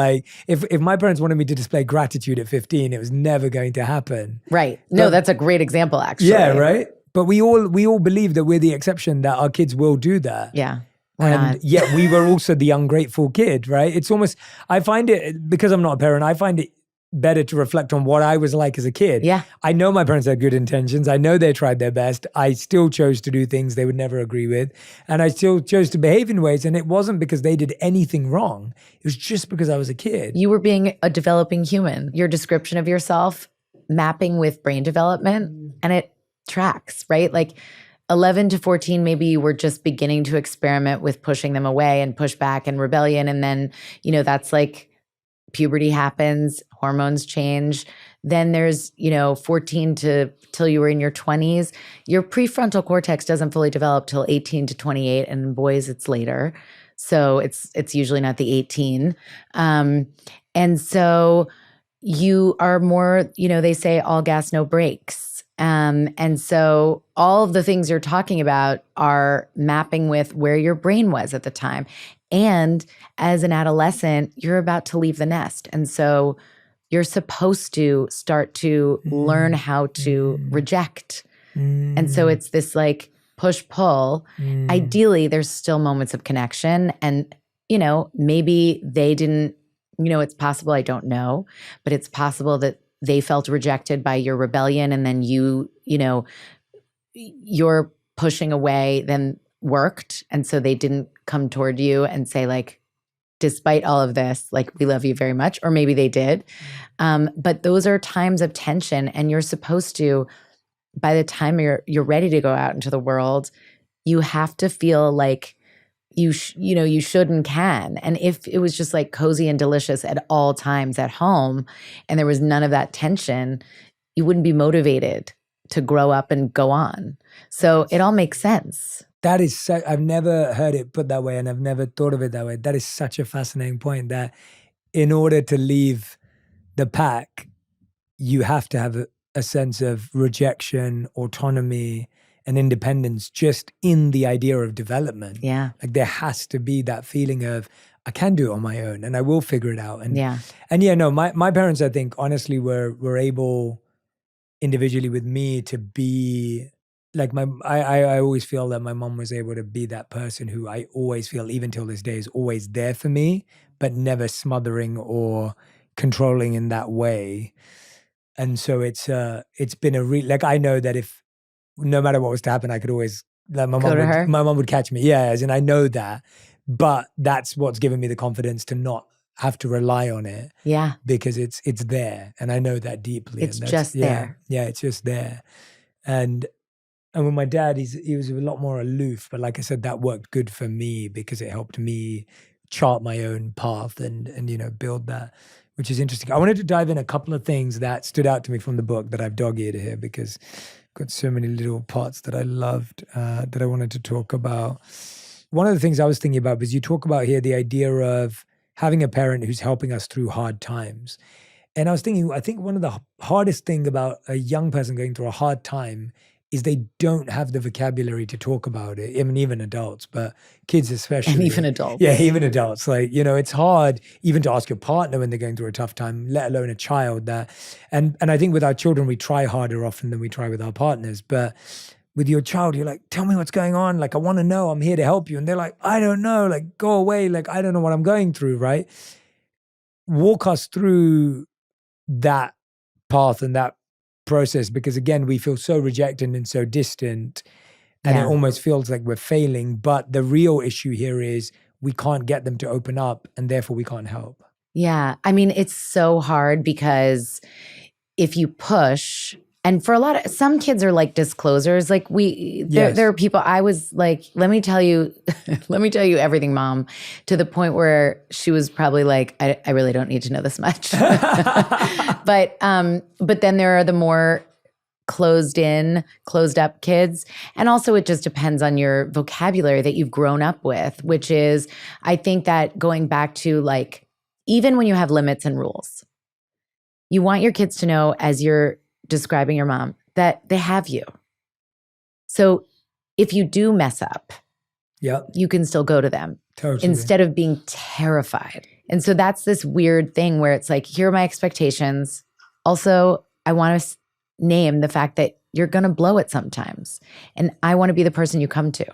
if my parents wanted me to display gratitude at 15, it was never going to happen. Right. No, that's a great example, actually. Yeah, right? But we all believe that we're the exception, that our kids will do that. Yeah. And yet we were also the ungrateful kid, right? It's almost, I find it, because I'm not a parent, I find it better to reflect on what I was like as a kid. Yeah. I know my parents had good intentions. I know they tried their best. I still chose to do things they would never agree with. And I still chose to behave in ways. And it wasn't because they did anything wrong. It was just because I was a kid. You were being a developing human. Your description of yourself mapping with brain development, and it tracks, right? 11 to 14, maybe you were just beginning to experiment with pushing them away and pushback and rebellion. And then, that's puberty happens, hormones change. Then there's, 14 to till you were in your 20s. Your prefrontal cortex doesn't fully develop till 18 to 28, and in boys it's later. So it's usually not the 18. And so you are more, they say all gas, no brakes. And so all of the things you're talking about are mapping with where your brain was at the time. And as an adolescent, you're about to leave the nest. And so you're supposed to start to learn how to reject. And so it's this like push-pull. Ideally, there's still moments of connection. And, you know, maybe they didn't, you know, it's possible, I don't know, but it's possible that they felt rejected by your rebellion, and then you know, your pushing away then worked. And so they didn't come toward you and say like, despite all of this, like, we love you very much, or maybe they did. But those are times of tension, and you're supposed to, by the time you're ready to go out into the world, you have to feel like you know, you should and can. And if it was just like cozy and delicious at all times at home, and there was none of that tension, you wouldn't be motivated to grow up and go on. So it all makes sense. That is so, I've never heard it put that way, and I've never thought of it that way. That is such a fascinating point, that in order to leave the pack, you have to have a sense of rejection, autonomy, and independence just in the idea of development. Yeah. Like there has to be that feeling of, I can do it on my own and I will figure it out. And yeah, no, my parents, I think, honestly, were able individually with me to be like I always feel that my mom was able to be that person who I always feel, even till this day, is always there for me, but never smothering or controlling in that way. And so it's been like, I know that if no matter what was to happen, I could always, like my mom would catch me. Yeah, as in I know that, but that's what's given me the confidence to not have to rely on it. Yeah. Because it's there, and I know that deeply. It's just there. Yeah, it's just there. And with my dad, he was a lot more aloof, but like I said, that worked good for me because it helped me chart my own path and you know, build that, which is interesting. I wanted to dive in a couple of things that stood out to me from the book that I've dog-eared here, because I've got so many little parts that I loved that I wanted to talk about. One of the things I was thinking about was you talk about here the idea of having a parent who's helping us through hard times. And I was thinking, I think one of the hardest thing about a young person going through a hard time is they don't have the vocabulary to talk about it. I mean, even adults, but kids especially. And even adults. Yeah, even adults. Like, you know, it's hard even to ask your partner when they're going through a tough time, let alone a child. That, and I think with our children, we try harder often than we try with our partners. But with your child, you're like, tell me what's going on. Like, I want to know. I'm here to help you. And they're like, I don't know. Like, go away. Like, I don't know what I'm going through, right? Walk us through that path and that process, because again, we feel so rejected and so distant, and it almost feels like we're failing. But the real issue here is we can't get them to open up, and therefore we can't help. Yeah. I mean, it's so hard because if you push, and for some kids are like disclosers. Like there are people, I was like, let me tell you everything, Mom, to the point where she was probably like, I really don't need to know this much. But then there are the more closed up kids. And also it just depends on your vocabulary that you've grown up with, which is, I think that going back to like, even when you have limits and rules, you want your kids to know, as you're describing your mom, that they have you. So if you do mess up, you can still go to them instead of being terrified. And so that's this weird thing where it's like, here are my expectations. Also, I want to name the fact that you're going to blow it sometimes. And I want to be the person you come to.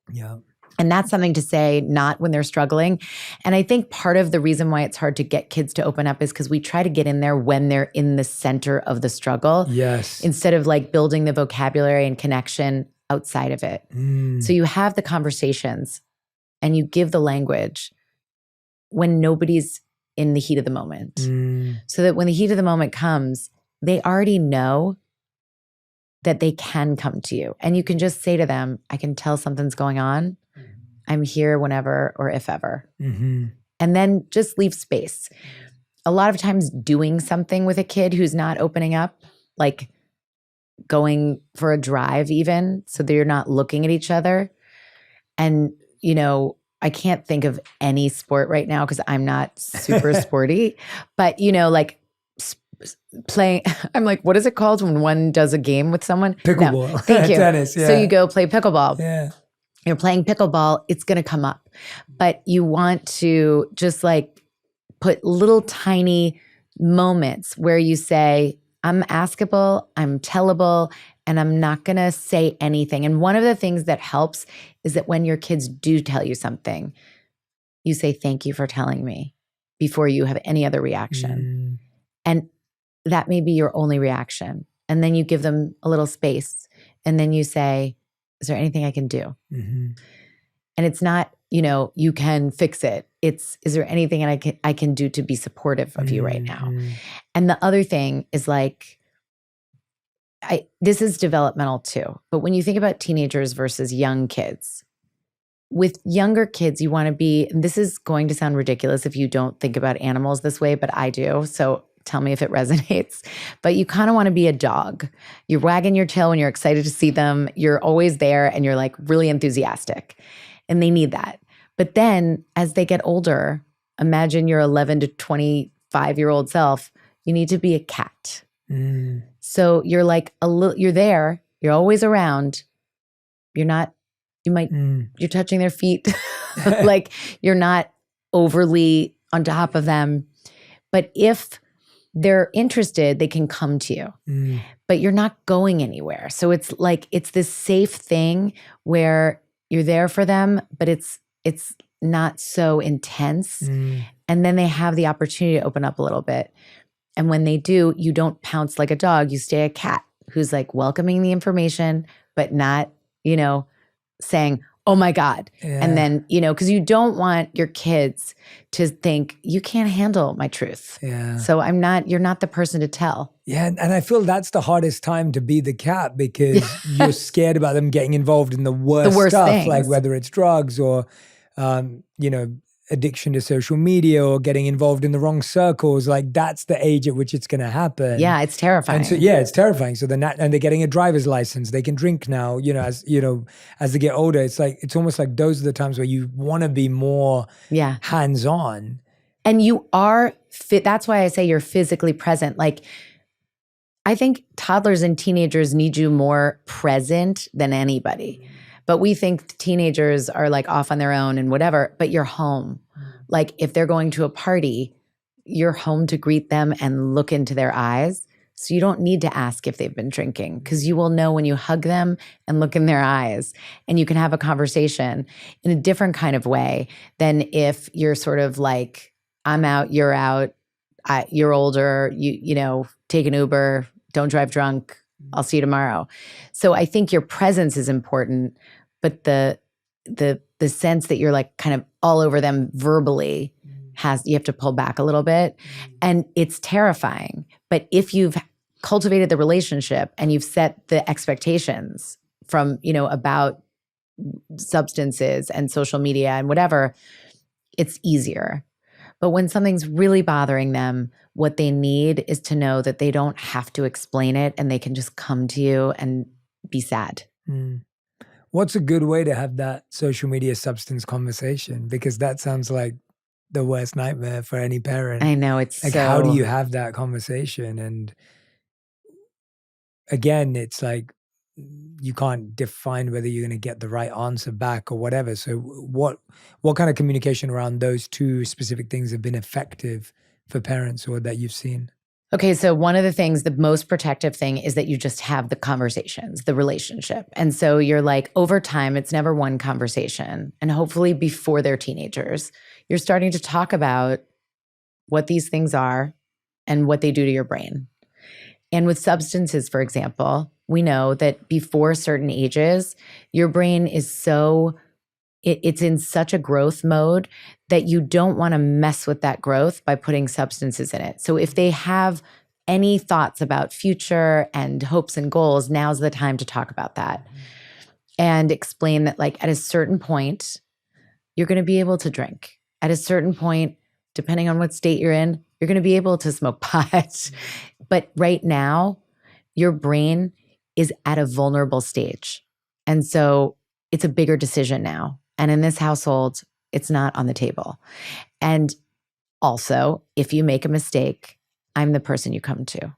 Yeah. And that's something to say, not when they're struggling. And I think part of the reason why it's hard to get kids to open up is because we try to get in there when they're in the center of the struggle. Yes. Instead of like building the vocabulary and connection outside of it. So you have the conversations and you give the language when nobody's in the heat of the moment. So that when the heat of the moment comes, they already know that they can come to you. And you can just say to them, I can tell something's going on. I'm here whenever or if ever. And then just leave space. A lot of times doing something with a kid who's not opening up, like going for a drive even, so that you're not looking at each other. And, you know, I can't think of any sport right now because I'm not super sporty, but, you know, like playing, I'm like, what is it called when one does a game with someone? Pickleball. No, thank you. Tennis, yeah. So you go play pickleball. Yeah. You're playing pickleball, it's going to come up. But you want to just like put little tiny moments where you say, I'm askable, I'm tellable, and I'm not going to say anything. And one of the things that helps is that when your kids do tell you something, you say, thank you for telling me before you have any other reaction. And that may be your only reaction. And then you give them a little space. And then you say, is there anything I can do? And it's not, you can fix it. It's, is there anything I can do to be supportive of you right now? And the other thing is like, this is developmental too. But when you think about teenagers versus young kids, with younger kids, you want to be, and this is going to sound ridiculous if you don't think about animals this way, but I do. So tell me if it resonates. But you kind of want to be a dog. You're wagging your tail when you're excited to see them. You're always there and you're like really enthusiastic. And they need that. But then as they get older, imagine your 11 to 25-year-old self, you need to be a cat. So you're like you're there, you're always around. You're touching their feet. Like you're not overly on top of them. But if they're interested, they can come to you. But you're not going anywhere. So it's like, it's this safe thing where you're there for them, but it's not so intense. And then they have the opportunity to open up a little bit. And when they do, you don't pounce like a dog. You stay a cat who's like welcoming the information, but not, saying, oh my God. Yeah. And then, because you don't want your kids to think you can't handle my truth. Yeah. So you're not the person to tell. Yeah. And I feel that's the hardest time to be the cat because you're scared about them getting involved in the worst stuff, things. Like whether it's drugs or, addiction to social media or getting involved in the wrong circles. Like that's the age at which it's going to happen. Yeah, it's terrifying. And so, it's terrifying. So and they're getting a driver's license. They can drink now, as they get older. It's like, it's almost like those are the times where you want to be more hands-on. And you are fit. That's why I say you're physically present. Like, I think toddlers and teenagers need you more present than anybody. But we think teenagers are like off on their own and whatever, but you're home. Like if they're going to a party, you're home to greet them and look into their eyes. So you don't need to ask if they've been drinking because you will know when you hug them and look in their eyes and you can have a conversation in a different kind of way than if you're sort of like, I'm out, you're out, you're older, you take an Uber, don't drive drunk, I'll see you tomorrow. So I think your presence is important, but the sense that you're like kind of all over them verbally you have to pull back a little bit. And it's terrifying. But if you've cultivated the relationship and you've set the expectations from, about substances and social media and whatever, it's easier. But when something's really bothering them, what they need is to know that they don't have to explain it and they can just come to you and be sad. What's a good way to have that social media substance conversation? Because that sounds like the worst nightmare for any parent. I know, it's like, how do you have that conversation? And again, it's like, you can't define whether you're going to get the right answer back or whatever. So what kind of communication around those two specific things have been effective for parents or that you've seen? Okay, so one of the things, the most protective thing is that you just have the conversations, the relationship. And so you're like, over time, it's never one conversation. And hopefully before they're teenagers, you're starting to talk about what these things are and what they do to your brain. And with substances, for example, we know that before certain ages, your brain is it's in such a growth mode that you don't want to mess with that growth by putting substances in it. So if they have any thoughts about future and hopes and goals, now's the time to talk about that and explain that like at a certain point, you're going to be able to drink. At a certain point, depending on what state you're in, you're going to be able to smoke pot. But right now, your brain is at a vulnerable stage. And so it's a bigger decision now. And in this household, it's not on the table. And also, if you make a mistake, I'm the person you come to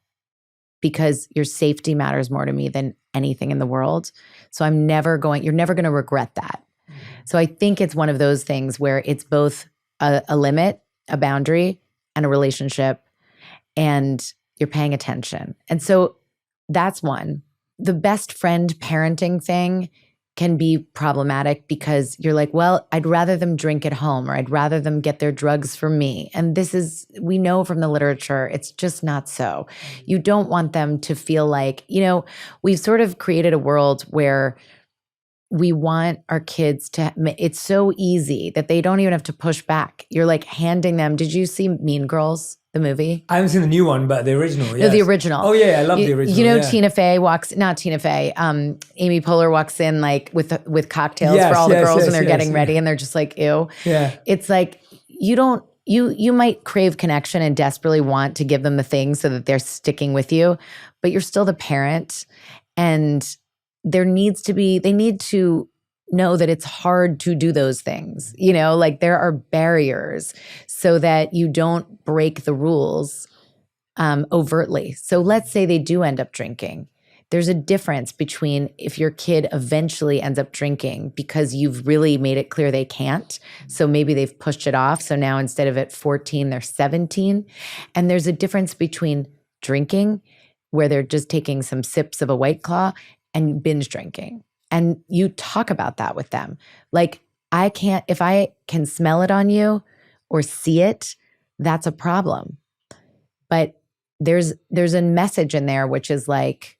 because your safety matters more to me than anything in the world. So you're never going to regret that. So I think it's one of those things where it's both a limit, a boundary, and a relationship. and you're paying attention. And so that's one. The best friend parenting thing can be problematic because you're like, well, I'd rather them drink at home, or I'd rather them get their drugs from me. And this is, we know from the literature, it's just not so. You don't want them to feel like, we've sort of created a world where we want our kids to, it's so easy that they don't even have to push back. You're like handing them, did you see Mean Girls, the movie? I haven't seen the new one, but the original, yes. No, the original. Oh yeah, I love the original. Tina Fey Amy Poehler walks in like with cocktails for all the girls when they're getting ready, and they're just like, ew. Yeah. It's like, you might crave connection and desperately want to give them the thing so that they're sticking with you, but you're still the parent, and they need to know that it's hard to do those things. Like there are barriers so that you don't break the rules overtly. So let's say they do end up drinking. There's a difference between if your kid eventually ends up drinking because you've really made it clear they can't. So maybe they've pushed it off. So now instead of at 14, they're 17. And there's a difference between drinking, where they're just taking some sips of a White Claw, and binge drinking. And you talk about that with them. Like, if I can smell it on you or see it, that's a problem. But there's a message in there, which is like,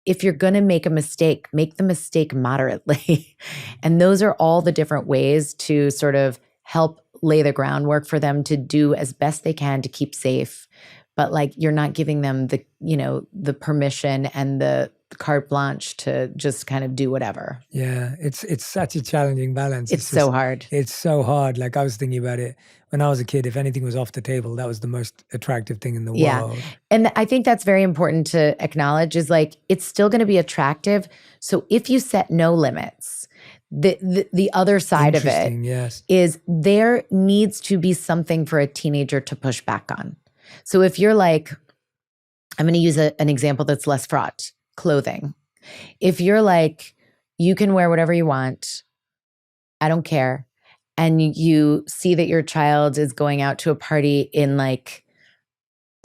if you're going to make a mistake, make the mistake moderately. And those are all the different ways to sort of help lay the groundwork for them to do as best they can to keep safe. But like, you're not giving them the permission and the carte blanche to just kind of do whatever. Yeah, it's such a challenging balance. It's so hard. It's so hard. Like I was thinking about it when I was a kid. If anything was off the table, that was the most attractive thing in the world. And I think that's very important to acknowledge, is like, it's still going to be attractive. So if you set no limits, the other side of it is there needs to be something for a teenager to push back on. So if you're like, I'm going to use an example that's less fraught, clothing. If you're like, you can wear whatever you want, I don't care, and you see that your child is going out to a party in like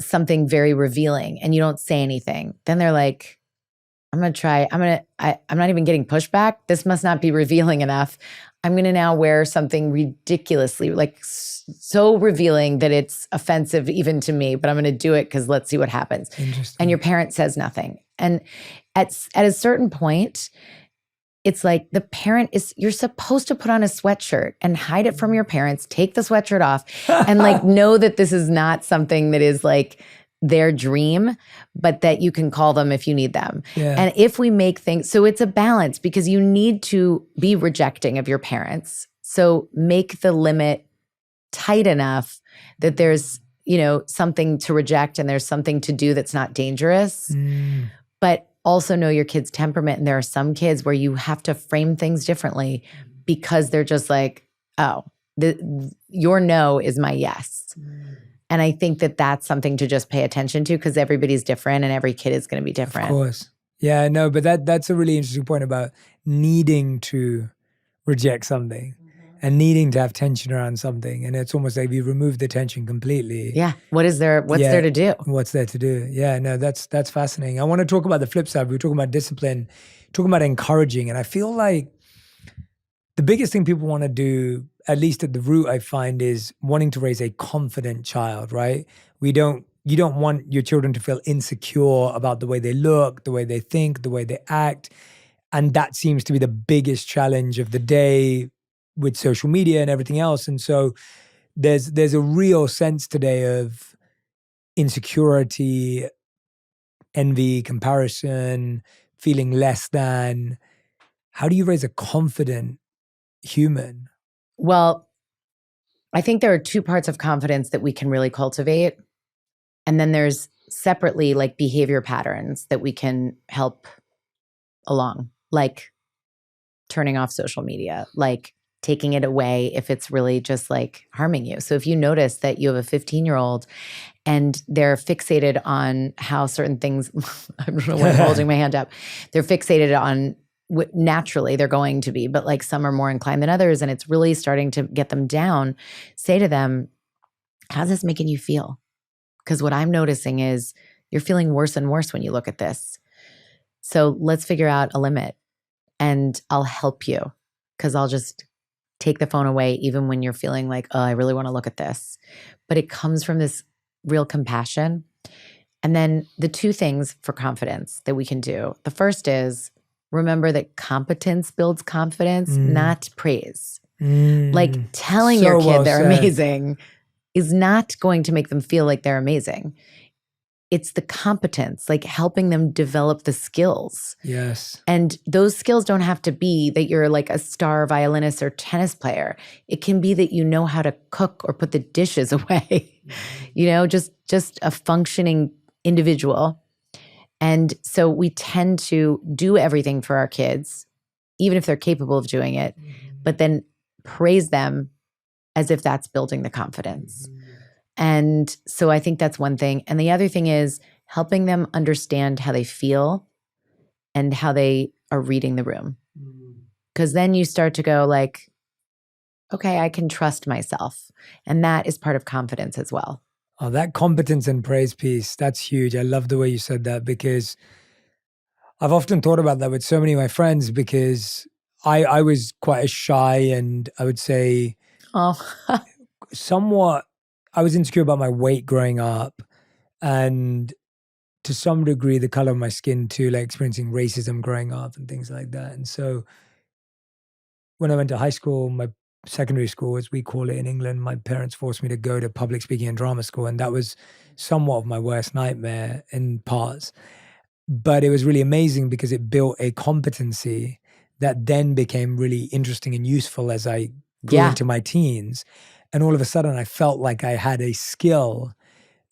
something very revealing and you don't say anything, then they're like, I'm not even getting pushback. This must not be revealing enough. I'm going to now wear something ridiculously, like so revealing that it's offensive even to me, but I'm going to do it because let's see what happens. And your parent says nothing. And at a certain point, it's like you're supposed to put on a sweatshirt and hide it from your parents, take the sweatshirt off and like know that this is not something that is like their dream, but that you can call them if you need them. Yeah. And if we make things, so it's a balance because you need to be rejecting of your parents. So make the limit tight enough that there's, something to reject and there's something to do that's not dangerous. But also know your kid's temperament. And there are some kids where you have to frame things differently because they're just like, oh, your no is my yes. And I think that that's something to just pay attention to because everybody's different and every kid is going to be different. Of course. Yeah, no, but that's a really interesting point about needing to reject something and needing to have tension around something. And it's almost like you remove the tension completely. Yeah. What's there to do? What's there to do? Yeah, no, that's fascinating. I want to talk about the flip side. We were talking about discipline, talking about encouraging. And I feel like the biggest thing people want to do, at least at the root, I find, is wanting to raise a confident child, right? You don't want your children to feel insecure about the way they look, the way they think, the way they act. And that seems to be the biggest challenge of the day with social media and everything else. And so there's a real sense today of insecurity, envy, comparison, feeling less than. How do you raise a confident human? Well, I think there are two parts of confidence that we can really cultivate. And then there's separately like behavior patterns that we can help along, like turning off social media, like taking it away if it's really just like harming you. So if you notice that you have a 15-year-old and they're fixated on how certain things, I don't know why I'm holding my hand up, they're fixated on naturally they're going to be, but like some are more inclined than others and it's really starting to get them down, say to them, how's this making you feel? Because what I'm noticing is you're feeling worse and worse when you look at this. So let's figure out a limit and I'll help you because I'll just take the phone away even when you're feeling like, oh, I really want to look at this. But it comes from this real compassion. And then the two things for confidence that we can do. The first is remember that competence builds confidence, not praise. Like telling So your kid well they're said. amazing is not going to make them feel like they're amazing. It's the competence, like helping them develop the skills. Yes. And those skills don't have to be that you're like a star violinist or tennis player. It can be that you know how to cook or put the dishes away, just a functioning individual. And so we tend to do everything for our kids, even if they're capable of doing it, but then praise them as if that's building the confidence. And so I think that's one thing. And the other thing is helping them understand how they feel and how they are reading the room. Because then you start to go like, okay, I can trust myself. And that is part of confidence as well. Oh, that competence and praise piece, that's huge. I love the way you said that because I've often thought about that with so many of my friends because I was quite a shy and I would say somewhat, I was insecure about my weight growing up and to some degree the color of my skin too, like experiencing racism growing up and things like that. And so when I went to high school, my secondary school, as we call it in England, my parents forced me to go to public speaking and drama school. And that was somewhat of my worst nightmare in parts. But it was really amazing because it built a competency that then became really interesting and useful as I grew into my teens. And all of a sudden, I felt like I had a skill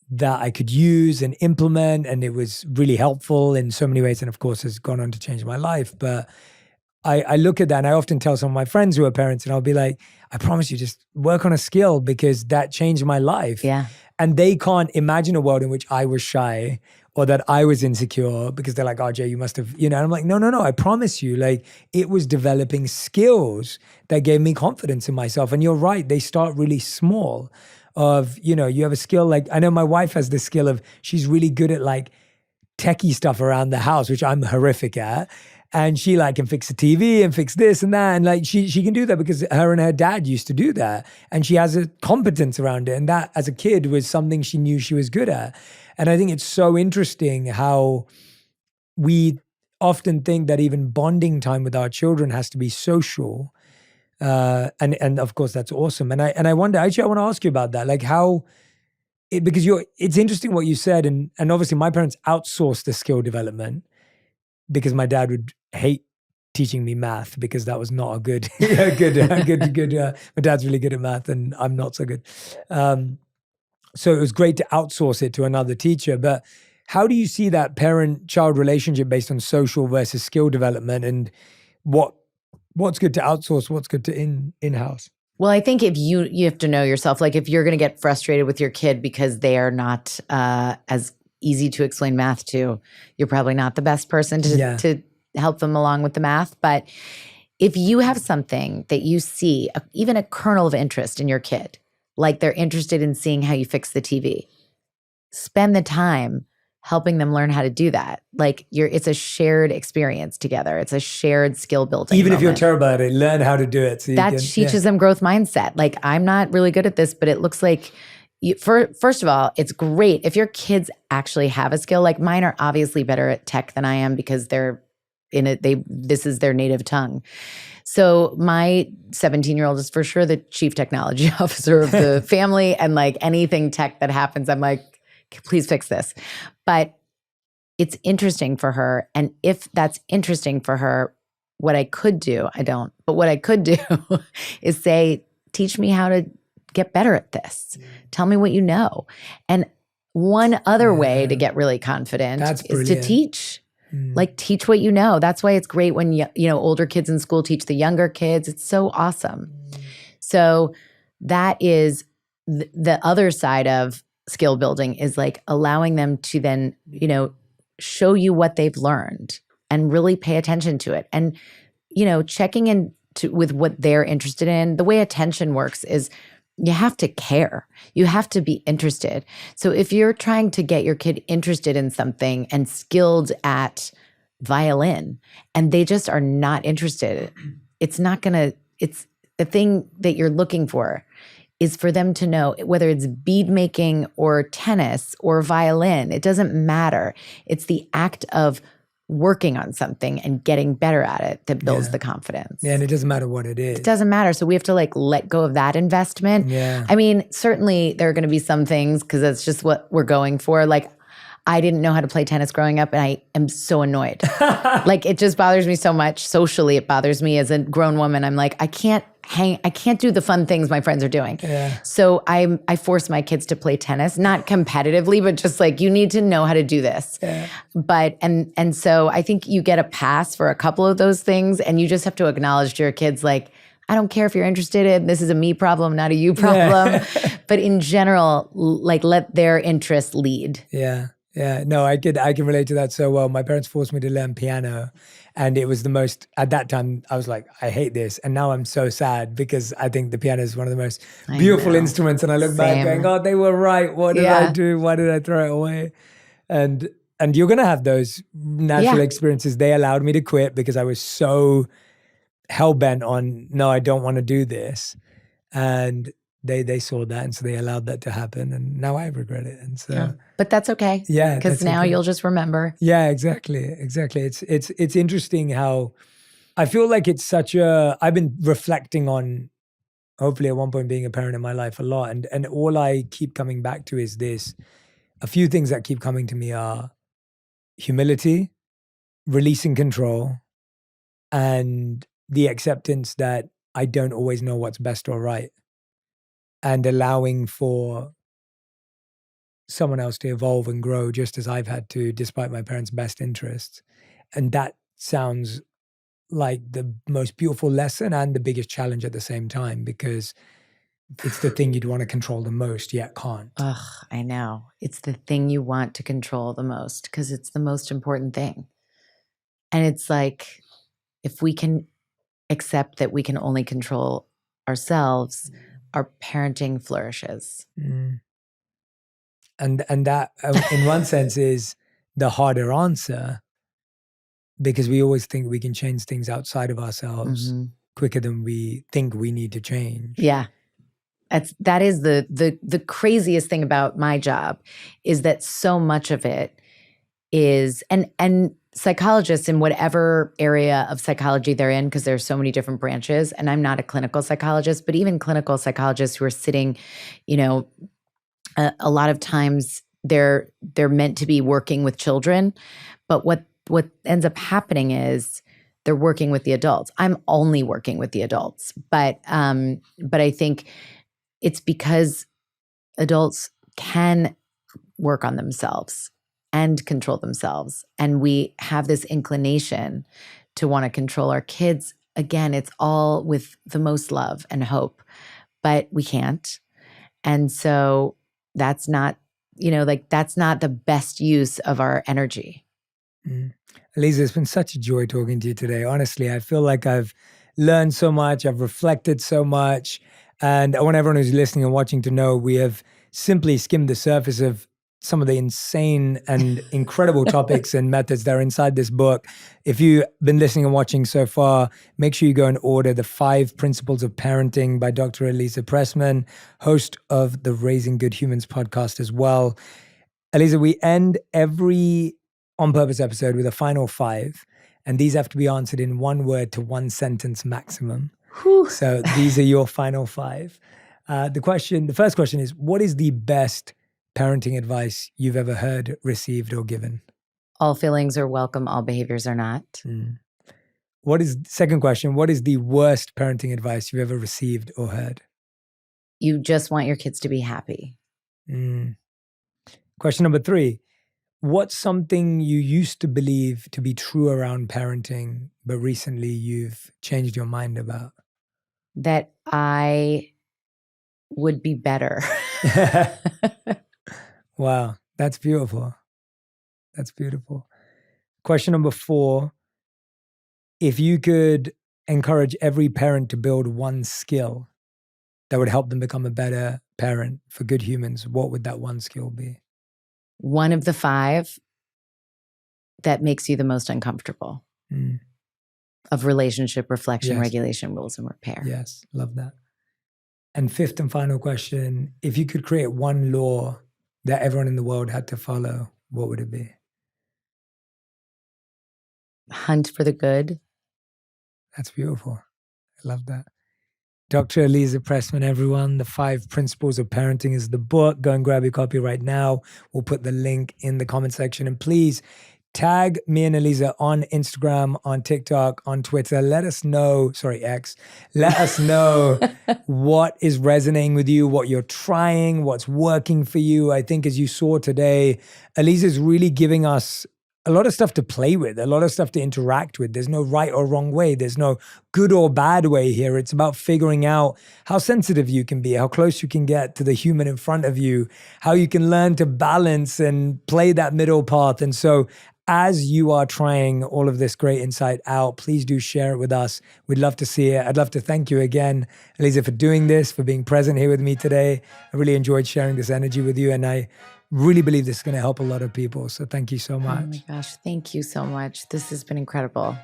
that I could use and implement. And it was really helpful in so many ways. And of course, has gone on to change my life. But I look at that and I often tell some of my friends who are parents and I'll be like, I promise you, just work on a skill because that changed my life. Yeah. And they can't imagine a world in which I was shy or that I was insecure because they're like, oh, Jay, you must have, and I'm like, no, I promise you, like it was developing skills that gave me confidence in myself. And you're right, they start really small of, you have a skill, like I know my wife has this skill of, she's really good at like techie stuff around the house, which I'm horrific at. And she like can fix the TV and fix this and that. And like she can do that because her and her dad used to do that. And she has a competence around it. And that as a kid was something she knew she was good at. And I think it's so interesting how we often think that even bonding time with our children has to be social. And of course that's awesome. And I wonder, actually I want to ask you about that. Like how, because it's interesting what you said. And obviously my parents outsourced the skill development because my dad would hate teaching me math because that was not a good, my dad's really good at math and I'm not so good. So it was great to outsource it to another teacher. But how do you see that parent-child relationship based on social versus skill development and what's good to outsource, what's good to in-house? Well, I think if you have to know yourself, like if you're going to get frustrated with your kid because they are not as easy to explain math to, you're probably not the best person to help them along with the math. But if you have something that you see, even a kernel of interest in your kid, like they're interested in seeing how you fix the TV, spend the time helping them learn how to do that. Like it's a shared experience together. It's a shared skill building. Even moment. if you're terrible at it, learn how to do it. So that teaches them growth mindset. Like I'm not really good at this, but it looks like first of all, it's great if your kids actually have a skill. Like mine are obviously better at tech than I am because they're in it. This is their native tongue. So my 17-year-old is for sure the chief technology officer of the family. And like anything tech that happens, I'm like, please fix this. But it's interesting for her. And if that's interesting for her, what I could do, I don't, but what I could do is say, teach me how to get better at this. Tell me what you know. And one other way to get really confident is to teach. Like teach what you know. That's why it's great when older kids in school teach the younger kids. It's so awesome. So that is the other side of skill building is like allowing them to then, show you what they've learned and really pay attention to it. And, checking in with what they're interested in. The way attention works is you have to care. You have to be interested. So if you're trying to get your kid interested in something and skilled at violin and they just are not interested, it's the thing that you're looking for is for them to know whether it's bead making or tennis or violin, it doesn't matter. It's the act of working on something and getting better at it that builds the confidence. Yeah, and it doesn't matter what it is. It doesn't matter. So we have to let go of that investment. Yeah. I mean, certainly there are going to be some things because that's just what we're going for. Like, I didn't know how to play tennis growing up and I am so annoyed. It just bothers me so much. Socially, it bothers me as a grown woman. I'm like, I can't do the fun things my friends are doing. Yeah. So I force my kids to play tennis, not competitively, but just you need to know how to do this. Yeah. But, and so I think you get a pass for a couple of those things and you just have to acknowledge to your kids, I don't care if you're interested in, this is a me problem, not a you problem. Yeah. But in general, let their interests lead. Yeah. Yeah, no, I can relate to that so well. My parents forced me to learn piano and it was the most, at that time, I was like, I hate this. And now I'm so sad because I think the piano is one of the most beautiful instruments. And I look back going, oh, they were right. What did I do? Why did I throw it away? And you're going to have those natural experiences. They allowed me to quit because I was so hell-bent on, no, I don't want to do this. And they saw that, and so they allowed that to happen, and now I regret it. And so, but that's okay. Yeah, because now you'll just remember. Yeah, exactly. It's interesting how I feel like it's such a. I've been reflecting on, hopefully at one point being a parent in my life a lot, and all I keep coming back to is this. A few things that keep coming to me are humility, releasing control, and the acceptance that I don't always know what's best or right. And allowing for someone else to evolve and grow just as I've had to, despite my parents' best interests. And that sounds like the most beautiful lesson and the biggest challenge at the same time, because it's the thing you'd want to control the most, yet can't. Ugh, I know. It's the thing you want to control the most because it's the most important thing. And it's if we can accept that we can only control ourselves, our parenting flourishes. Mm. And that, in one sense, is the harder answer because we always think we can change things outside of ourselves quicker than we think we need to change. Yeah. That is the craziest thing about my job is that so much of it is, and psychologists in whatever area of psychology they're in, because there's so many different branches, and I'm not a clinical psychologist, but even clinical psychologists who are sitting, a lot of times they're meant to be working with children, but what ends up happening is they're working with the adults. I'm only working with the adults, but I think it's because adults can work on themselves and control themselves. And we have this inclination to want to control our kids. Again, it's all with the most love and hope, but we can't. And so that's not, that's not the best use of our energy. Mm. Aliza, it's been such a joy talking to you today. Honestly, I feel like I've learned so much. I've reflected so much. And I want everyone who's listening and watching to know we have simply skimmed the surface of some of the insane and incredible topics and methods that are inside this book. If you've been listening and watching so far, make sure you go and order The 5 Principles of Parenting by Dr. Aliza Pressman, host of the Raising Good Humans podcast as well. Aliza, we end every On Purpose episode with a final 5, and these have to be answered in 1 word to 1 sentence maximum. Whew. So these are your final 5. The first question is, what is the best parenting advice you've ever heard, received, or given? All feelings are welcome, all behaviors are not. Mm. Second question, what is the worst parenting advice you've ever received or heard? You just want your kids to be happy. Mm. Question number 3, what's something you used to believe to be true around parenting, but recently you've changed your mind about? That I would be better. Wow, that's beautiful. That's beautiful. Question number 4, if you could encourage every parent to build 1 skill that would help them become a better parent for good humans, what would that one skill be? One of the 5 that makes you the most uncomfortable of relationship, reflection, Yes. regulation, rules, and repair. Yes, love that. And 5th and final question, if you could create one law that everyone in the world had to follow, what would it be? Hunt for the good. That's beautiful. I love that. Dr. Aliza Pressman, everyone. The 5 Principles of Parenting is the book. Go and grab your copy right now. We'll put the link in the comment section. And please tag me and Aliza on Instagram, on TikTok, on Twitter. Let us know, X. Let us know what is resonating with you, what you're trying, what's working for you. I think as you saw today, Aliza is really giving us a lot of stuff to play with, a lot of stuff to interact with. There's no right or wrong way. There's no good or bad way here. It's about figuring out how sensitive you can be, how close you can get to the human in front of you, how you can learn to balance and play that middle path. And so as you are trying all of this great insight out, please do share it with us. We'd love to see it. I'd love to thank you again, Aliza, for doing this, for being present here with me today. I really enjoyed sharing this energy with you, and I really believe this is going to help a lot of people. So thank you so much. Oh my gosh, thank you so much. This has been incredible.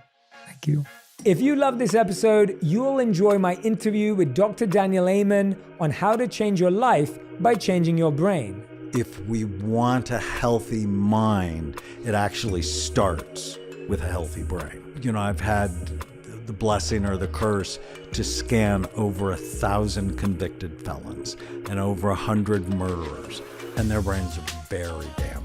Thank you. If you love this episode, you'll enjoy my interview with Dr. Daniel Amen on how to change your life by changing your brain. If we want a healthy mind, it actually starts with a healthy brain. You know, I've had the blessing or the curse to scan over 1,000 convicted felons and over 100 murderers, and their brains are very damaged.